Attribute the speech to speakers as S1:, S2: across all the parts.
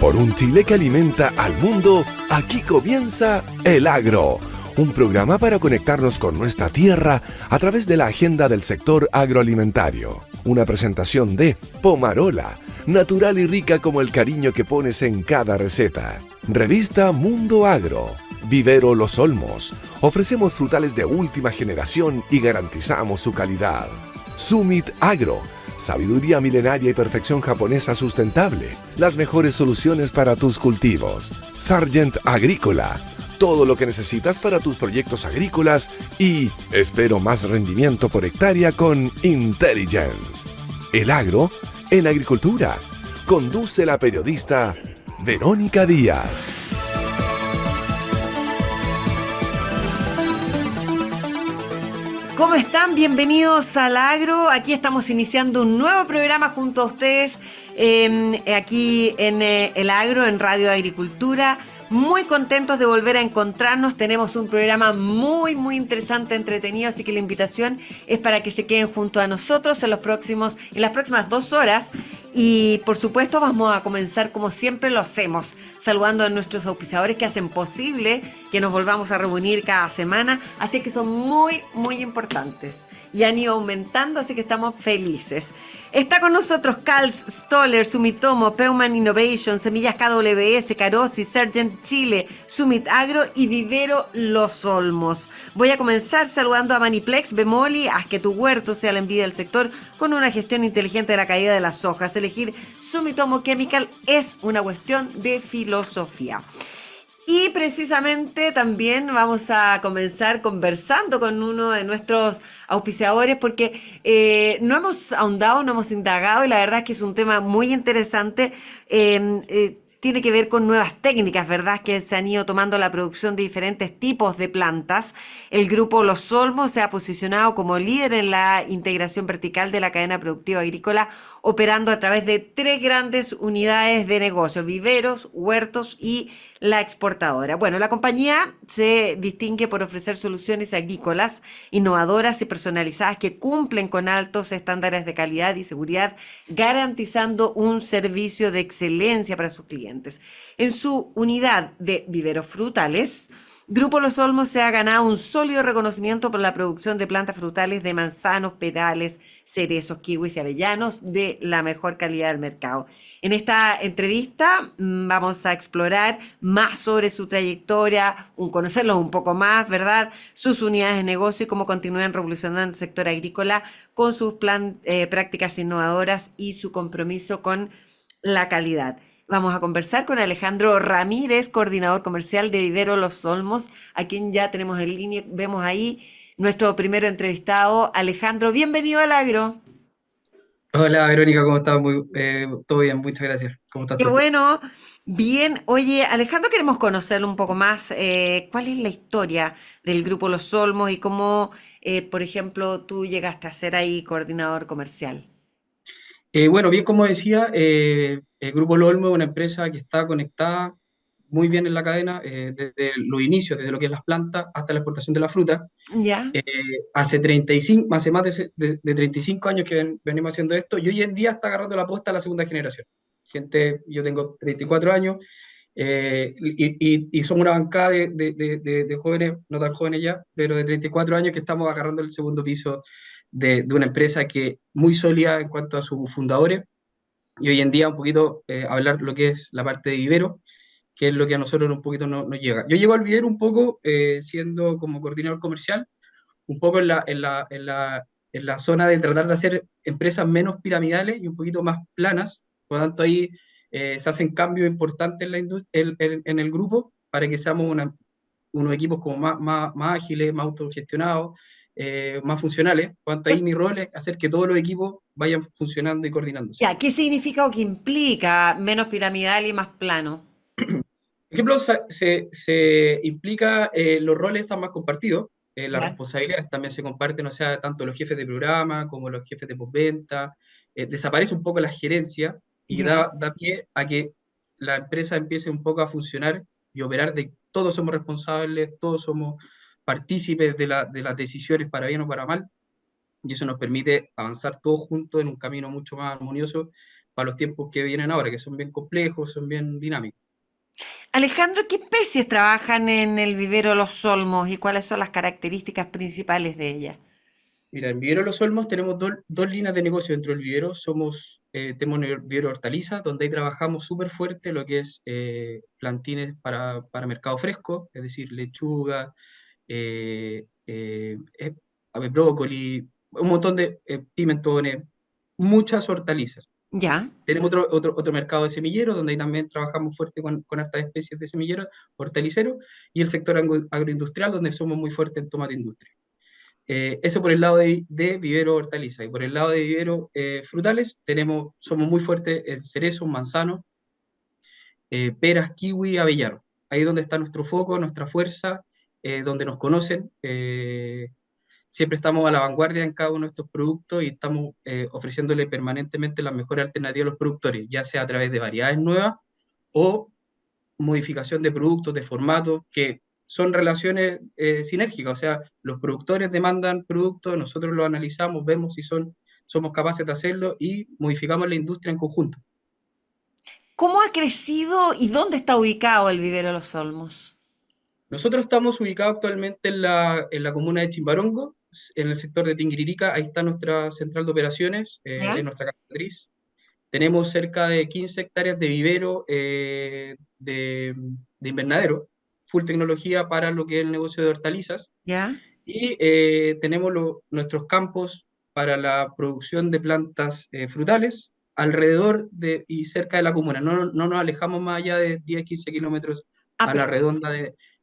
S1: Por un Chile que alimenta al mundo, aquí comienza El Agro, un programa para conectarnos con nuestra tierra a través de la agenda del sector agroalimentario. Una presentación de Pomarola, natural y rica como el cariño que pones en cada receta. Revista Mundo Agro. Vivero Los Olmos. Ofrecemos frutales de última generación y garantizamos su calidad. Summit Agro. Sabiduría milenaria y perfección japonesa sustentable. Las mejores soluciones para tus cultivos. Sargent Agrícola. Todo lo que necesitas para tus proyectos agrícolas y espero más rendimiento por hectárea con Intelligence. El agro en agricultura. Conduce la periodista Verónica Díaz.
S2: ¿Cómo están? Bienvenidos al Agro. Aquí estamos iniciando un nuevo programa junto a ustedes, aquí en El Agro, en Radio Agricultura. Muy contentos de volver a encontrarnos. Tenemos un programa muy interesante, entretenido, así que la invitación es para que se queden junto a nosotros en las próximas 2 horas. Y por supuesto vamos a comenzar como siempre lo hacemos, saludando a nuestros auspiciadores que hacen posible que nos volvamos a reunir cada semana, así que son muy importantes y han ido aumentando, así que estamos felices. Está con nosotros Kals, Stoller, Sumitomo, Peuman Innovation, Semillas KWS, Carosi, Sargent Chile, Summit Agro y Vivero Los Olmos. Voy a comenzar saludando a Maniplex, Bemoli, haz que tu huerto sea la envidia del sector con una gestión inteligente de la caída de las hojas. Elegir Sumitomo Chemical es una cuestión de filosofía. Y precisamente también vamos a comenzar conversando con uno de nuestros auspiciadores porque no hemos ahondado, no hemos indagado y la verdad es que es un tema muy interesante. Tiene que ver con nuevas técnicas, ¿verdad? Que se han ido tomando la producción de diferentes tipos de plantas. El grupo Los Olmos se ha posicionado como líder en la integración vertical de la cadena productiva agrícola, operando a través de 3 grandes unidades de negocio: viveros, huertos y la exportadora. Bueno, la compañía se distingue por ofrecer soluciones agrícolas innovadoras y personalizadas que cumplen con altos estándares de calidad y seguridad, garantizando un servicio de excelencia para sus clientes. En su unidad de viveros frutales, Grupo Los Olmos se ha ganado un sólido reconocimiento por la producción de plantas frutales de manzanos, perales, cerezos, kiwis y avellanos de la mejor calidad del mercado. En esta entrevista vamos a explorar más sobre su trayectoria, conocerlos un poco más, ¿verdad? Sus unidades de negocio y cómo continúan revolucionando el sector agrícola con sus prácticas innovadoras y su compromiso con la calidad. Vamos a conversar con Alejandro Ramírez, coordinador comercial de Vivero Los Olmos, a quien ya tenemos en línea. Vemos ahí nuestro primer entrevistado. Alejandro, bienvenido al Agro.
S3: Hola Verónica, ¿cómo estás? Todo bien, muchas gracias. ¿Cómo estás
S2: Qué
S3: tú?
S2: bueno. Bien, oye, Alejandro, queremos conocerlo un poco más. ¿Cuál es la historia del Grupo Los Olmos y cómo, por ejemplo, tú llegaste a ser ahí coordinador comercial?
S3: Bueno, bien como decía, el Grupo Lolmo es una empresa que está conectada muy bien en la cadena, desde los inicios, desde lo que es las plantas hasta la exportación de la fruta.
S2: ¿Ya?
S3: Eh, hace más de 35 años que venimos haciendo esto y hoy en día está agarrando la posta a la segunda generación. Yo tengo 34 años y somos una bancada de jóvenes, no tan jóvenes ya, pero de 34 años que estamos agarrando el segundo piso de una empresa que muy sólida en cuanto a sus fundadores y hoy en día un poquito hablar lo que es la parte de vivero, que es lo que a nosotros un poquito nos llega. Yo llego al vivero un poco siendo como coordinador comercial, un poco en la zona de tratar de hacer empresas menos piramidales y un poquito más planas. Por lo tanto, ahí se hacen cambios importantes en, en el grupo para que seamos unos equipos como más ágiles, más autogestionados, más funcionales. Por lo tanto, ahí mi rol es hacer que todos los equipos vayan funcionando y coordinándose.
S2: Ya, ¿qué significa o qué implica menos piramidal y más plano?
S3: Por ejemplo, se implica los roles están más compartidos, las
S2: ¿Ya?
S3: responsabilidades también se comparten, o sea, tanto los jefes de programa como los jefes de postventa, desaparece un poco la gerencia y
S2: ¿Ya?
S3: da pie a que la empresa empiece un poco a funcionar y operar de todos somos responsables, todos somos partícipes de las decisiones para bien o para mal, y eso nos permite avanzar todos juntos en un camino mucho más armonioso para los tiempos que vienen ahora, que son bien complejos, son bien dinámicos.
S2: Alejandro, ¿qué especies trabajan en el vivero Los Olmos y cuáles son las características principales de ellas?
S3: Mira, en Vivero Los Olmos tenemos dos líneas de negocio dentro del vivero. Tenemos el vivero hortaliza, donde ahí trabajamos súper fuerte lo que es plantines para mercado fresco, es decir, lechuga, eh, eh, eh, brócoli, un montón de pimentones, muchas hortalizas.
S2: Ya,
S3: Tenemos otro mercado de semilleros, donde ahí también trabajamos fuerte con hartas especies de semilleros, hortaliceros, y el sector agroindustrial, donde somos muy fuertes en tomate industria. Eso por el lado de vivero hortaliza. Y por el lado de vivero frutales, somos muy fuertes en cerezo, manzano, peras, kiwi, avellano. Ahí es donde está nuestro foco, nuestra fuerza, donde nos conocen. Siempre estamos a la vanguardia en cada uno de estos productos y estamos ofreciéndole permanentemente las mejores alternativas a los productores, ya sea a través de variedades nuevas o modificación de productos, de formatos, que son relaciones sinérgicas, o sea, los productores demandan productos, nosotros los analizamos, vemos si somos capaces de hacerlo y modificamos la industria en conjunto.
S2: ¿cómo ha crecido y dónde está ubicado el vivero Los Olmos?
S3: Nosotros estamos ubicados actualmente en la comuna de Chimbarongo, en el sector de Tinguiririca, ahí está nuestra central de operaciones,
S2: ¿Ya?
S3: en nuestra casa matriz. Tenemos cerca de 15 hectáreas de vivero de invernadero, full tecnología para lo que es el negocio de hortalizas.
S2: ¿Ya?
S3: Y tenemos nuestros campos para la producción de plantas frutales alrededor y cerca de la comuna. No nos alejamos más allá de 10-15 kilómetros
S2: Ah,
S3: a la redonda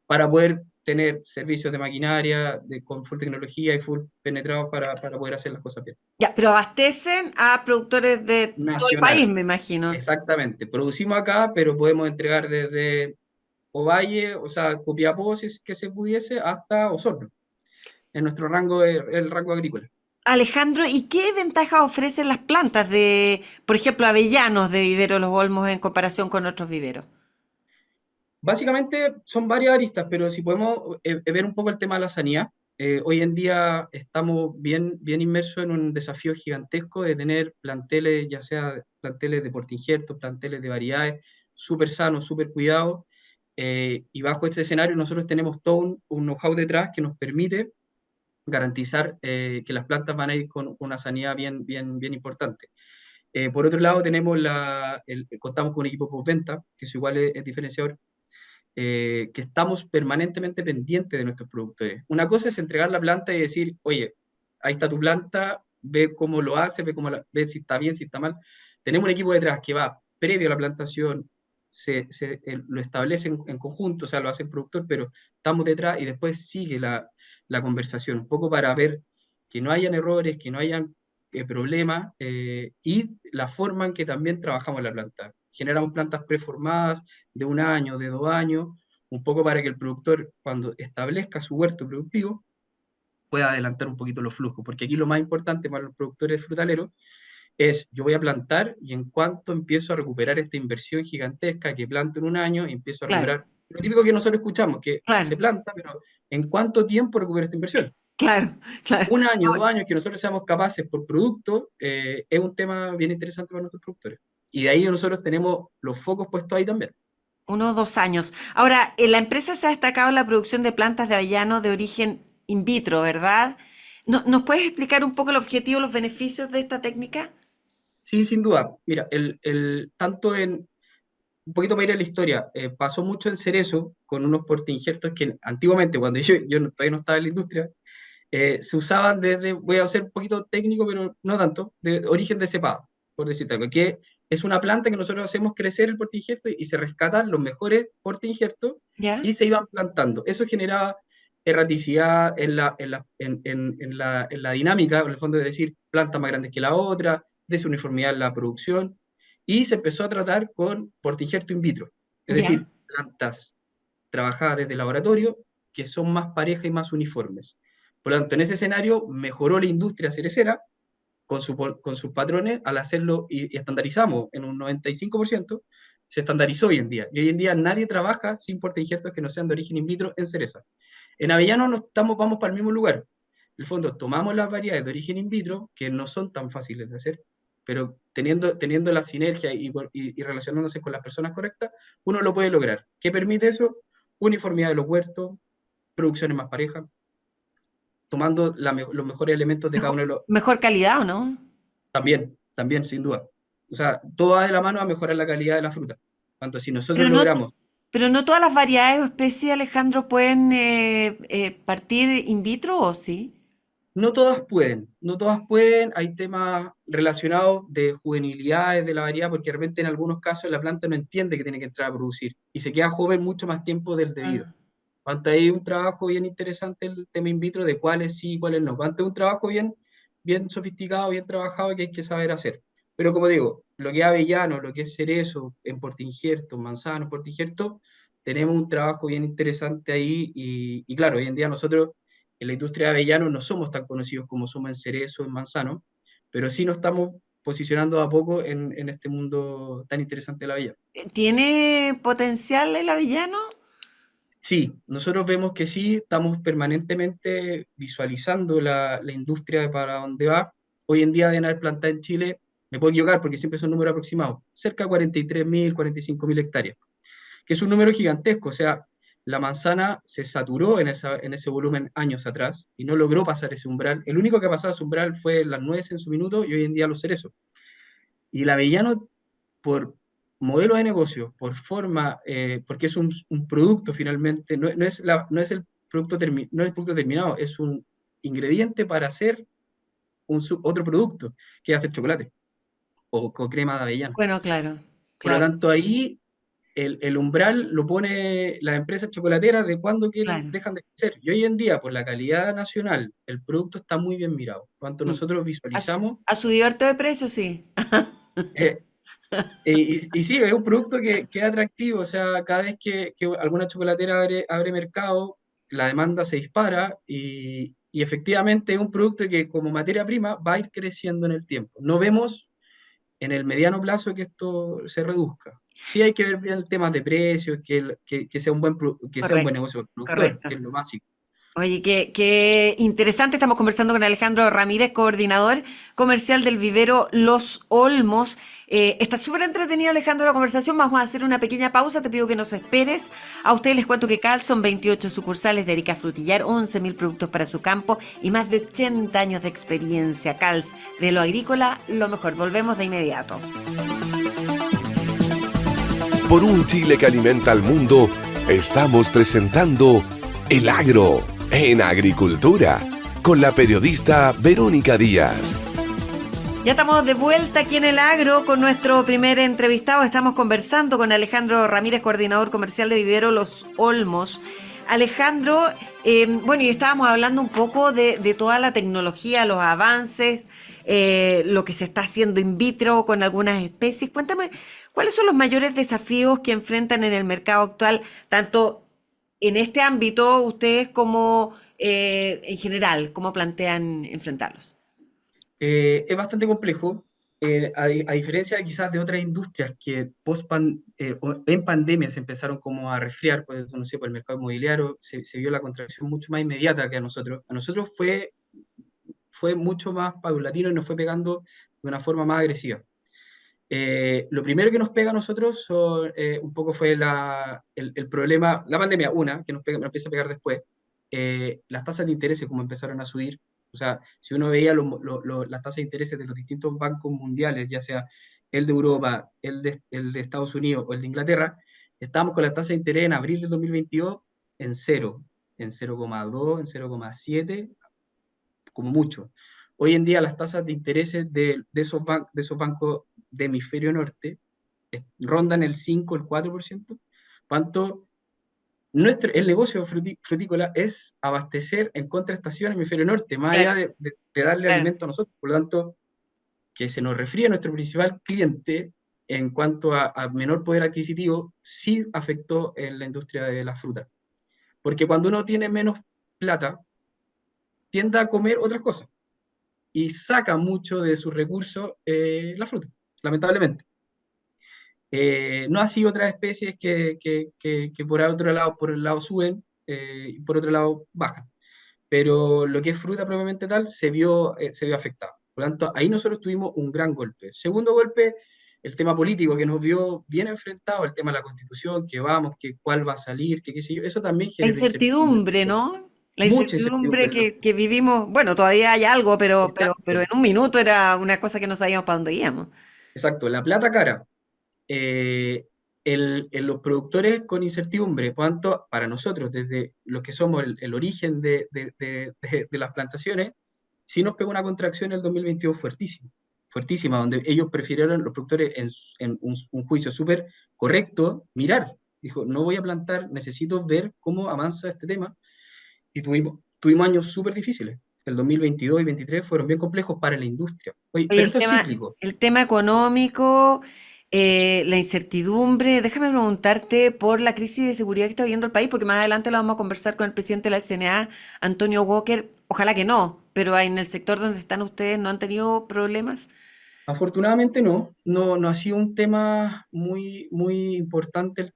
S3: para poder tener servicios de maquinaria con full tecnología y full penetrados para poder hacer las cosas bien.
S2: ya, pero abastecen a productores de todo el país,
S3: Nacional,
S2: me imagino.
S3: exactamente. Producimos acá, pero podemos entregar desde Ovalle, o sea, Copiapó, si es que se pudiese, hasta Osorno en nuestro rango, el rango agrícola.
S2: Alejandro, ¿y qué ventajas ofrecen las plantas de, por ejemplo, avellanos de vivero Los Olmos en comparación con otros viveros?
S3: Básicamente son varias aristas, pero si podemos ver un poco el tema de la sanidad, hoy en día estamos bien inmersos en un desafío gigantesco de tener planteles, ya sea planteles de porte injerto, planteles de variedades, súper sanos, súper cuidados, y bajo este escenario nosotros tenemos todo un know-how detrás que nos permite garantizar que las plantas van a ir con una sanidad bien importante. Por otro lado, contamos con un equipo postventa, que eso igual es diferenciador, que estamos permanentemente pendientes de nuestros productores. Una cosa es entregar la planta y decir, oye, ahí está tu planta, ve cómo lo hace, ve si está bien, si está mal. Tenemos un equipo detrás que va previo a la plantación, lo establece en conjunto, o sea, lo hace el productor, pero estamos detrás y después sigue la conversación, un poco para ver que no hayan errores, que no hayan problemas, y la forma en que también trabajamos la planta. Generamos plantas preformadas de 1 año, de 2 años, un poco para que el productor, cuando establezca su huerto productivo, pueda adelantar un poquito los flujos, porque aquí lo más importante para los productores frutaleros es, yo voy a plantar y en cuanto empiezo a recuperar esta inversión gigantesca que planto en 1 año, empiezo a
S2: Claro,
S3: recuperar, lo típico que nosotros escuchamos, que se
S2: claro,
S3: planta, pero ¿en cuánto tiempo recupera esta inversión?
S2: claro, claro.
S3: 1 año, 2 años que nosotros seamos capaces por producto, es un tema bien interesante para nuestros productores. Y de ahí nosotros tenemos los focos puestos ahí también.
S2: 1 o 2 años. Ahora, la empresa se ha destacado en la producción de plantas de avellano de origen in vitro, ¿verdad? ¿Nos puedes explicar un poco el objetivo, los beneficios de esta técnica?
S3: Sí, sin duda. Mira, tanto un poquito para ir a la historia, pasó mucho en Cerezo con unos portainjertos que antiguamente, cuando todavía no estaba en la industria, se usaban voy a ser un poquito técnico, pero no tanto, de origen de cepada, por decirte algo, que es una planta que nosotros hacemos crecer el portainjerto y se rescatan los mejores portainjertos
S2: ¿Ya?
S3: y se iban plantando. Eso generaba erraticidad en la dinámica, en el fondo de decir plantas más grandes que la otra, desuniformidad en la producción, y se empezó a tratar con portainjerto in vitro, es
S2: ¿Ya?
S3: decir, plantas trabajadas desde el laboratorio que son más parejas y más uniformes. Por lo tanto, en ese escenario mejoró la industria cerecera con sus patrones al hacerlo y estandarizamos en un 95%, se estandarizó hoy en día. Y hoy en día nadie trabaja sin portainjertos que no sean de origen in vitro en cereza. En avellano vamos para el mismo lugar. En el fondo, tomamos las variedades de origen in vitro, que no son tan fáciles de hacer, pero teniendo la sinergia y relacionándose con las personas correctas, uno lo puede lograr. ¿Qué permite eso? Uniformidad de los huertos, producciones más parejas, tomando los mejores elementos de cada
S2: Mejor,
S3: uno de los...
S2: mejor calidad, ¿o no?
S3: También, sin duda. O sea, todo va de la mano a mejorar la calidad de la fruta. Tanto si nosotros
S2: Pero no,
S3: logramos...
S2: pero no todas las variedades o especies, Alejandro, pueden partir in vitro, ¿o sí?
S3: No todas pueden, hay temas relacionados de juvenilidades de la variedad, porque de repente en algunos casos la planta no entiende que tiene que entrar a producir y se queda joven mucho más tiempo del debido.
S2: Ah.
S3: Ante ahí un trabajo bien interesante el tema in vitro de cuáles sí y cuáles no. Ante un trabajo bien sofisticado, bien trabajado que hay que saber hacer. Pero como digo, lo que es avellano, lo que es cerezo, en portinjerto, manzano, portinjerto, tenemos un trabajo bien interesante ahí y claro, hoy en día nosotros en la industria de avellano no somos tan conocidos como somos en cerezo, en manzano, pero sí nos estamos posicionando a poco en este mundo tan interesante de la avellano.
S2: ¿Tiene potencial el avellano?
S3: Sí, nosotros vemos que sí, estamos permanentemente visualizando la industria de para dónde va. Hoy en día deben haber plantadas en Chile, me puedo equivocar porque siempre son números aproximados, cerca de 43.000, 45.000 hectáreas, que es un número gigantesco. O sea, la manzana se saturó en ese volumen años atrás y no logró pasar ese umbral. El único que ha pasado ese umbral fue las nueces en su minuto y hoy en día los cerezos. Y el avellano, por modelo de negocio, por forma, porque es un producto finalmente, no es el no es el producto terminado, es un ingrediente para hacer otro producto, que es hacer chocolate o crema de avellana.
S2: Bueno, claro,
S3: Por lo
S2: claro,
S3: tanto, ahí el umbral lo pone las empresas chocolateras de cuándo
S2: claro.
S3: dejan de crecer. Y hoy en día, por la calidad nacional, el producto está muy bien mirado. Cuanto
S2: Mm.
S3: nosotros
S2: ¿Ha,
S3: visualizamos,
S2: ha subido harto de precio? Sí.
S3: eh, y sí, es un producto que es atractivo. O sea, cada vez que alguna chocolatera abre mercado, la demanda se dispara y efectivamente es un producto que como materia prima va a ir creciendo en el tiempo. No vemos en el mediano plazo que esto se reduzca. Sí hay que ver bien el tema de precios, que sea que sea un buen
S2: Correcto,
S3: negocio para el productor,
S2: correcto.
S3: que es lo básico.
S2: Oye, qué interesante. Estamos conversando con Alejandro Ramírez, coordinador comercial del vivero Los Olmos. Está súper entretenido, Alejandro, la conversación. Vamos a hacer una pequeña pausa. Te pido que nos esperes. A ustedes les cuento que Cal son 28 sucursales de Erika Frutillar, 11.000 productos para su campo y más de 80 años de experiencia. Cals, de lo agrícola, lo mejor. Volvemos de inmediato.
S1: Por un Chile que alimenta al mundo, estamos presentando El Agro en Agricultura con la periodista Verónica Díaz.
S2: Ya estamos de vuelta aquí en el Agro con nuestro primer entrevistado. Estamos conversando con Alejandro Ramírez, coordinador comercial de Vivero Los Olmos. Alejandro, bueno, y estábamos hablando un poco de toda la tecnología, los avances, lo que se está haciendo in vitro con algunas especies. Cuéntame, ¿cuáles son los mayores desafíos que enfrentan en el mercado actual, tanto en este ámbito ustedes como en general, cómo plantean enfrentarlos?
S3: Es bastante complejo, a diferencia quizás de otras industrias que en pandemia se empezaron como a resfriar, pues no sé, por el mercado inmobiliario se vio la contracción mucho más inmediata que a nosotros. A nosotros fue mucho más paulatino y nos fue pegando de una forma más agresiva. Lo primero que nos pega a nosotros un poco fue el problema, la pandemia, que nos empieza a pegar después, las tasas de interés como empezaron a subir. O sea, si uno veía las tasas de interés de los distintos bancos mundiales, ya sea el de Europa, el de Estados Unidos o el de Inglaterra, estábamos con la tasa de interés en abril del 2022 en cero, en 0,2, en 0,7, como mucho. Hoy en día las tasas de intereses de esos bancos de hemisferio norte rondan el 5, el 4%. ¿Cuánto? El negocio frutícola es abastecer en contraestación hemisferio norte, más allá
S2: Claro,
S3: de darle
S2: claro.
S3: alimento a nosotros. Por lo tanto, que se nos refríe nuestro principal cliente en cuanto a menor poder adquisitivo, sí afectó en la industria de la fruta. Porque cuando uno tiene menos plata, tiende a comer otras cosas y saca mucho de sus recursos la fruta, lamentablemente. No así otras especies que por el lado suben y por otro lado bajan. Pero lo que es fruta propiamente tal se vio afectado. Por lo tanto, ahí nosotros tuvimos un gran golpe. Segundo golpe, el tema político que nos vio bien enfrentado, el tema de la Constitución, que vamos, que cuál va a salir, que qué sé yo, eso también
S2: La
S3: genera incertidumbre.
S2: incertidumbre, ¿no? La
S3: Mucha
S2: incertidumbre
S3: incertidumbre.
S2: que vivimos, bueno, todavía hay algo, pero
S3: Exacto,
S2: en un minuto era una cosa que no sabíamos para dónde íbamos.
S3: exacto. La plata cara. eh, los productores con incertidumbre, por tanto, para nosotros, desde los que somos el origen de las plantaciones, sí nos pegó una contracción en el 2022 fuertísima, fuertísima, donde ellos prefirieron, los productores, en un juicio súper correcto, mirar. Dijo, no voy a plantar, necesito ver cómo avanza este tema. Y tuvimos años súper difíciles. El 2022 y 2023 fueron bien complejos para la industria. Oye,
S2: Oye,
S3: pero esto es cíclico.
S2: el tema económico, la incertidumbre, déjame preguntarte por la crisis de seguridad que está viviendo el país, porque más adelante lo vamos a conversar con el presidente de la SNA, Antonio Walker. Ojalá que no, pero en el sector donde están ustedes no han tenido problemas.
S3: Afortunadamente no ha sido un tema muy importante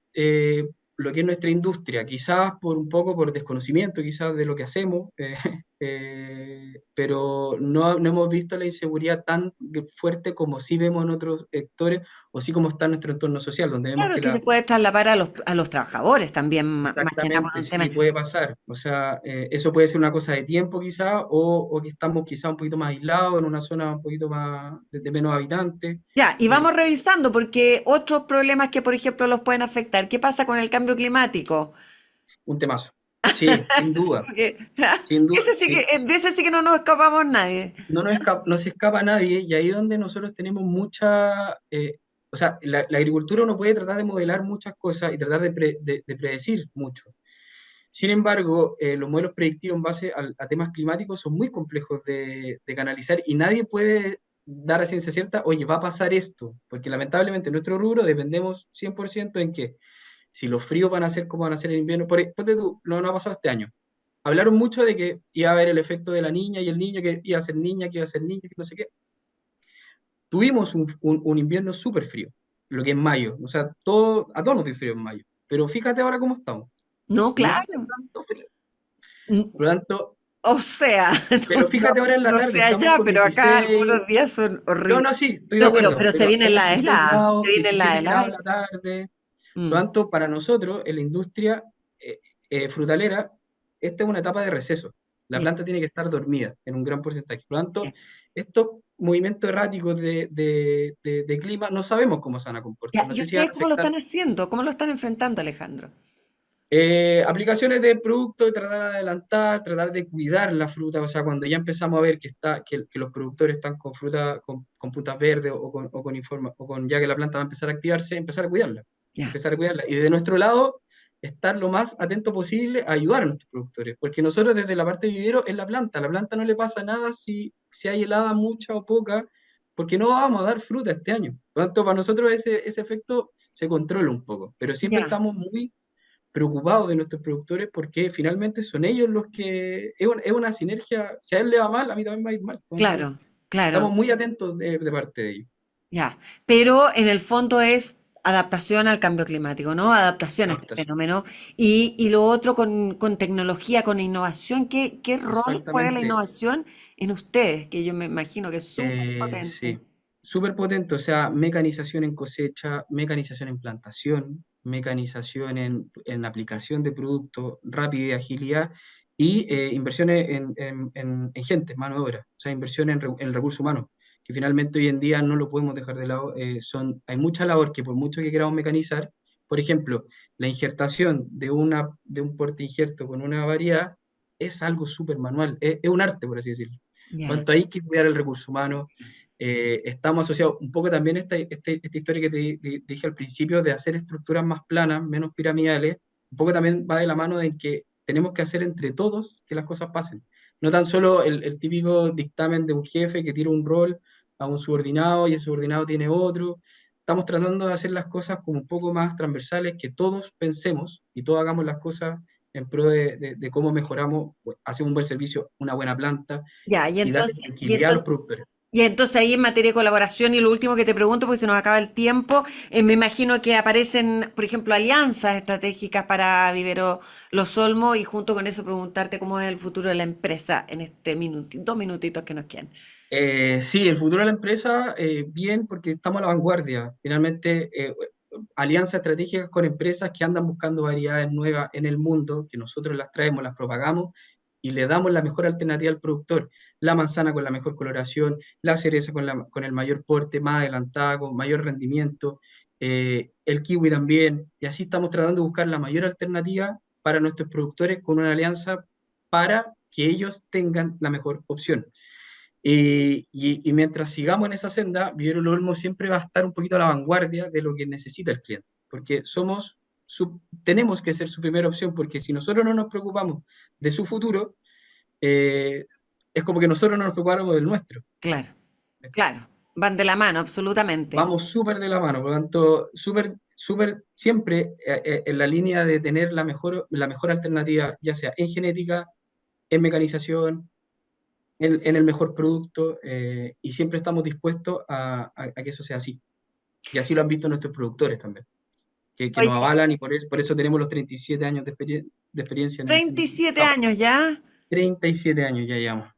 S3: lo que es nuestra industria, quizás por un poco por desconocimiento, quizás de lo que hacemos, pero no hemos visto la inseguridad tan fuerte como sí vemos en otros sectores o sí como está en nuestro entorno social, donde vemos
S2: Claro, es
S3: que
S2: que se
S3: la.
S2: puede trasladar a los trabajadores también, más que nada por
S3: Exactamente,
S2: un tema.
S3: sí, puede pasar. O sea, eso puede ser una cosa de tiempo quizá, o que estamos quizá un poquito más aislados, en una zona un poquito más de menos habitantes.
S2: Ya, y
S3: Eh,
S2: vamos revisando, porque otros problemas que, por ejemplo, los pueden afectar. ¿Qué pasa con el cambio climático?
S3: un temazo. Sí, sin
S2: Sí,
S3: duda,
S2: porque
S3: sin duda.
S2: ese sí que, de ese sí que no nos escapamos nadie.
S3: No se escapa nadie y ahí es donde nosotros tenemos mucha. O sea, la agricultura uno puede tratar de modelar muchas cosas y tratar de predecir mucho. Sin embargo, los modelos predictivos en base a temas climáticos son muy complejos de canalizar y nadie puede dar a ciencia cierta, oye, va a pasar esto, porque lamentablemente en nuestro rubro dependemos 100% en que si los fríos van a ser como van a ser en invierno, ponte tú, lo que no ha pasado este año. Hablaron mucho de que iba a haber el efecto de la niña y el niño, que iba a ser niña, que iba a ser niño, que no sé qué. Tuvimos un invierno súper frío, lo que es mayo, o sea, a todos nos dio frío en mayo, pero fíjate ahora cómo estamos.
S2: No,
S3: No hace
S2: claro.
S3: tanto frío.
S2: Mm,
S3: Por lo tanto,
S2: O sea,
S3: pero fíjate ahora en la
S2: no
S3: tarde,
S2: sé
S3: estamos
S2: allá,
S3: con
S2: pero acá
S3: 16.
S2: algunos días son
S3: No,
S2: horribles.
S3: no, sí, estoy de
S2: No,
S3: acuerdo,
S2: pero se
S3: pero
S2: vienen
S3: tenemos
S2: las
S3: 16
S2: heladas, se
S3: grados,
S2: vienen las
S3: 17 grados en
S2: heladas.
S3: la tarde. Por lo
S2: Mm,
S3: tanto, para nosotros, en la industria frutalera, esta es una etapa de receso. La
S2: ya,
S3: planta tiene que estar dormida en un gran porcentaje. Por lo tanto,
S2: ya.
S3: estos movimientos erráticos de clima no sabemos cómo se van a comportar.
S2: Ya,
S3: No
S2: ¿y
S3: sé si van
S2: ustedes
S3: a
S2: cómo lo
S3: afectar
S2: están haciendo? ¿Cómo lo están enfrentando, Alejandro?
S3: aplicaciones de producto, tratar de adelantar, tratar de cuidar la fruta, o sea, cuando ya empezamos a ver que los productores están con fruta, con puntas verdes o con ya que la planta va a empezar a activarse, empezar a cuidarla,
S2: Ya,
S3: empezar a cuidarla. Y de nuestro lado, estar lo más atento posible a ayudar a nuestros productores, porque nosotros desde la parte de vivero es la planta no le pasa nada si hay helada mucha o poca, porque no vamos a dar fruta este año. Por lo tanto, para nosotros ese efecto se controla un poco, pero siempre
S2: ya.
S3: estamos muy preocupados de nuestros productores porque finalmente son ellos los que. Es una sinergia. Si a él le va mal, a mí también me va a ir mal. Entonces,
S2: Claro, claro.
S3: estamos muy atentos de parte de ellos.
S2: Ya, pero en el fondo es adaptación al cambio climático, ¿no? Adaptación a este
S3: Adaptación.
S2: fenómeno. Y lo otro con tecnología, con innovación, ¿qué rol juega la
S3: Exactamente.
S2: innovación en ustedes? Que yo me imagino que es súper potente.
S3: Sí. Súper potente. O sea, mecanización en cosecha, mecanización en plantación, mecanización en aplicación de productos, rapidez, agilidad y inversiones en gente, mano de obra. O sea, inversión en recursos humanos que finalmente hoy en día no lo podemos dejar de lado. Hay mucha labor que por mucho que queramos mecanizar, por ejemplo, la injertación de un porte injerto con una variedad es algo súper manual, es un arte, por así decirlo.
S2: Ya,
S3: Cuanto hay que cuidar el recurso humano, estamos asociados un poco también a esta historia que te dije al principio de hacer estructuras más planas, menos piramidales, un poco también va de la mano de que tenemos que hacer entre todos que las cosas pasen. No tan solo el típico dictamen de un jefe que tira un rol a un subordinado y el subordinado tiene otro. Estamos tratando de hacer las cosas como un poco más transversales, que todos pensemos y todos hagamos las cosas en pro de cómo mejoramos, pues, hacemos un buen servicio, una buena planta
S2: ya,
S3: y darle tranquilidad a los productores.
S2: y entonces ahí en materia de colaboración, y lo último que te pregunto, porque se nos acaba el tiempo, me imagino que aparecen, por ejemplo, alianzas estratégicas para Vivero Los Olmos, y junto con eso preguntarte cómo es el futuro de la empresa en este minuto, 2 minutitos que nos quedan.
S3: Sí, el futuro de la empresa, bien, porque estamos a la vanguardia. Finalmente, alianzas estratégicas con empresas que andan buscando variedades nuevas en el mundo, que nosotros las traemos, las propagamos y le damos la mejor alternativa al productor. La manzana con la mejor coloración, la cereza con el mayor porte, más adelantada, con mayor rendimiento, el kiwi también. Y así estamos tratando de buscar la mayor alternativa para nuestros productores con una alianza para que ellos tengan la mejor opción. Y mientras sigamos en esa senda, Vivero Lo Olmo siempre va a estar un poquito a la vanguardia de lo que necesita el cliente, porque tenemos que ser su primera opción, porque si nosotros no nos preocupamos de su futuro, eh, es como que nosotros no nos preocupáramos del nuestro.
S2: Claro, claro, van de la mano, absolutamente.
S3: Vamos súper de la mano, por lo tanto, súper siempre en la línea de tener la mejor alternativa, ya sea en genética, en mecanización, en el mejor producto, y siempre estamos dispuestos a que eso sea así. Y así lo han visto nuestros productores también, que nos
S2: Oye,
S3: avalan y por eso tenemos los 37 años de experiencia en el
S2: 27
S3: campo.
S2: años ya
S3: 37 años ya llevamos,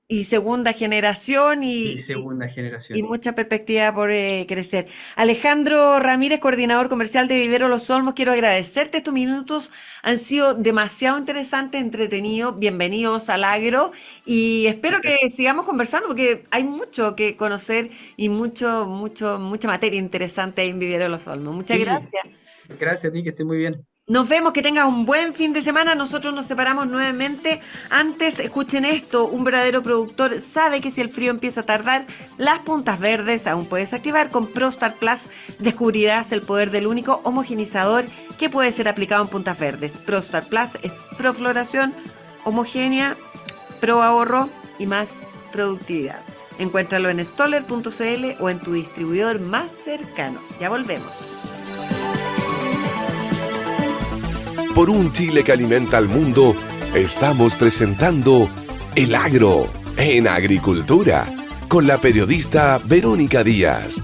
S2: y segunda generación
S3: y segunda
S2: y
S3: generación.
S2: mucha perspectiva por crecer. Alejandro Ramírez, coordinador comercial de Vivero Los Olmos, quiero agradecerte estos minutos. Han sido demasiado interesantes, entretenidos. Bienvenidos al agro y espero que sigamos conversando porque hay mucho que conocer y mucha materia interesante ahí en Vivero Los Olmos. Muchas
S3: Sí,
S2: gracias.
S3: gracias a ti, que estés muy bien.
S2: Nos vemos, que tengas un buen fin de semana. Nosotros nos separamos nuevamente. Antes, escuchen esto, un verdadero productor sabe que si el frío empieza a tardar, las puntas verdes aún puedes activar. Con ProStar Plus descubrirás el poder del único homogenizador que puede ser aplicado en puntas verdes. ProStar Plus es profloración homogénea, pro ahorro y más productividad. Encuéntralo en stoller.cl o en tu distribuidor más cercano. Ya volvemos.
S1: Por un Chile que alimenta al mundo, estamos presentando El Agro en Agricultura con la periodista Verónica Díaz.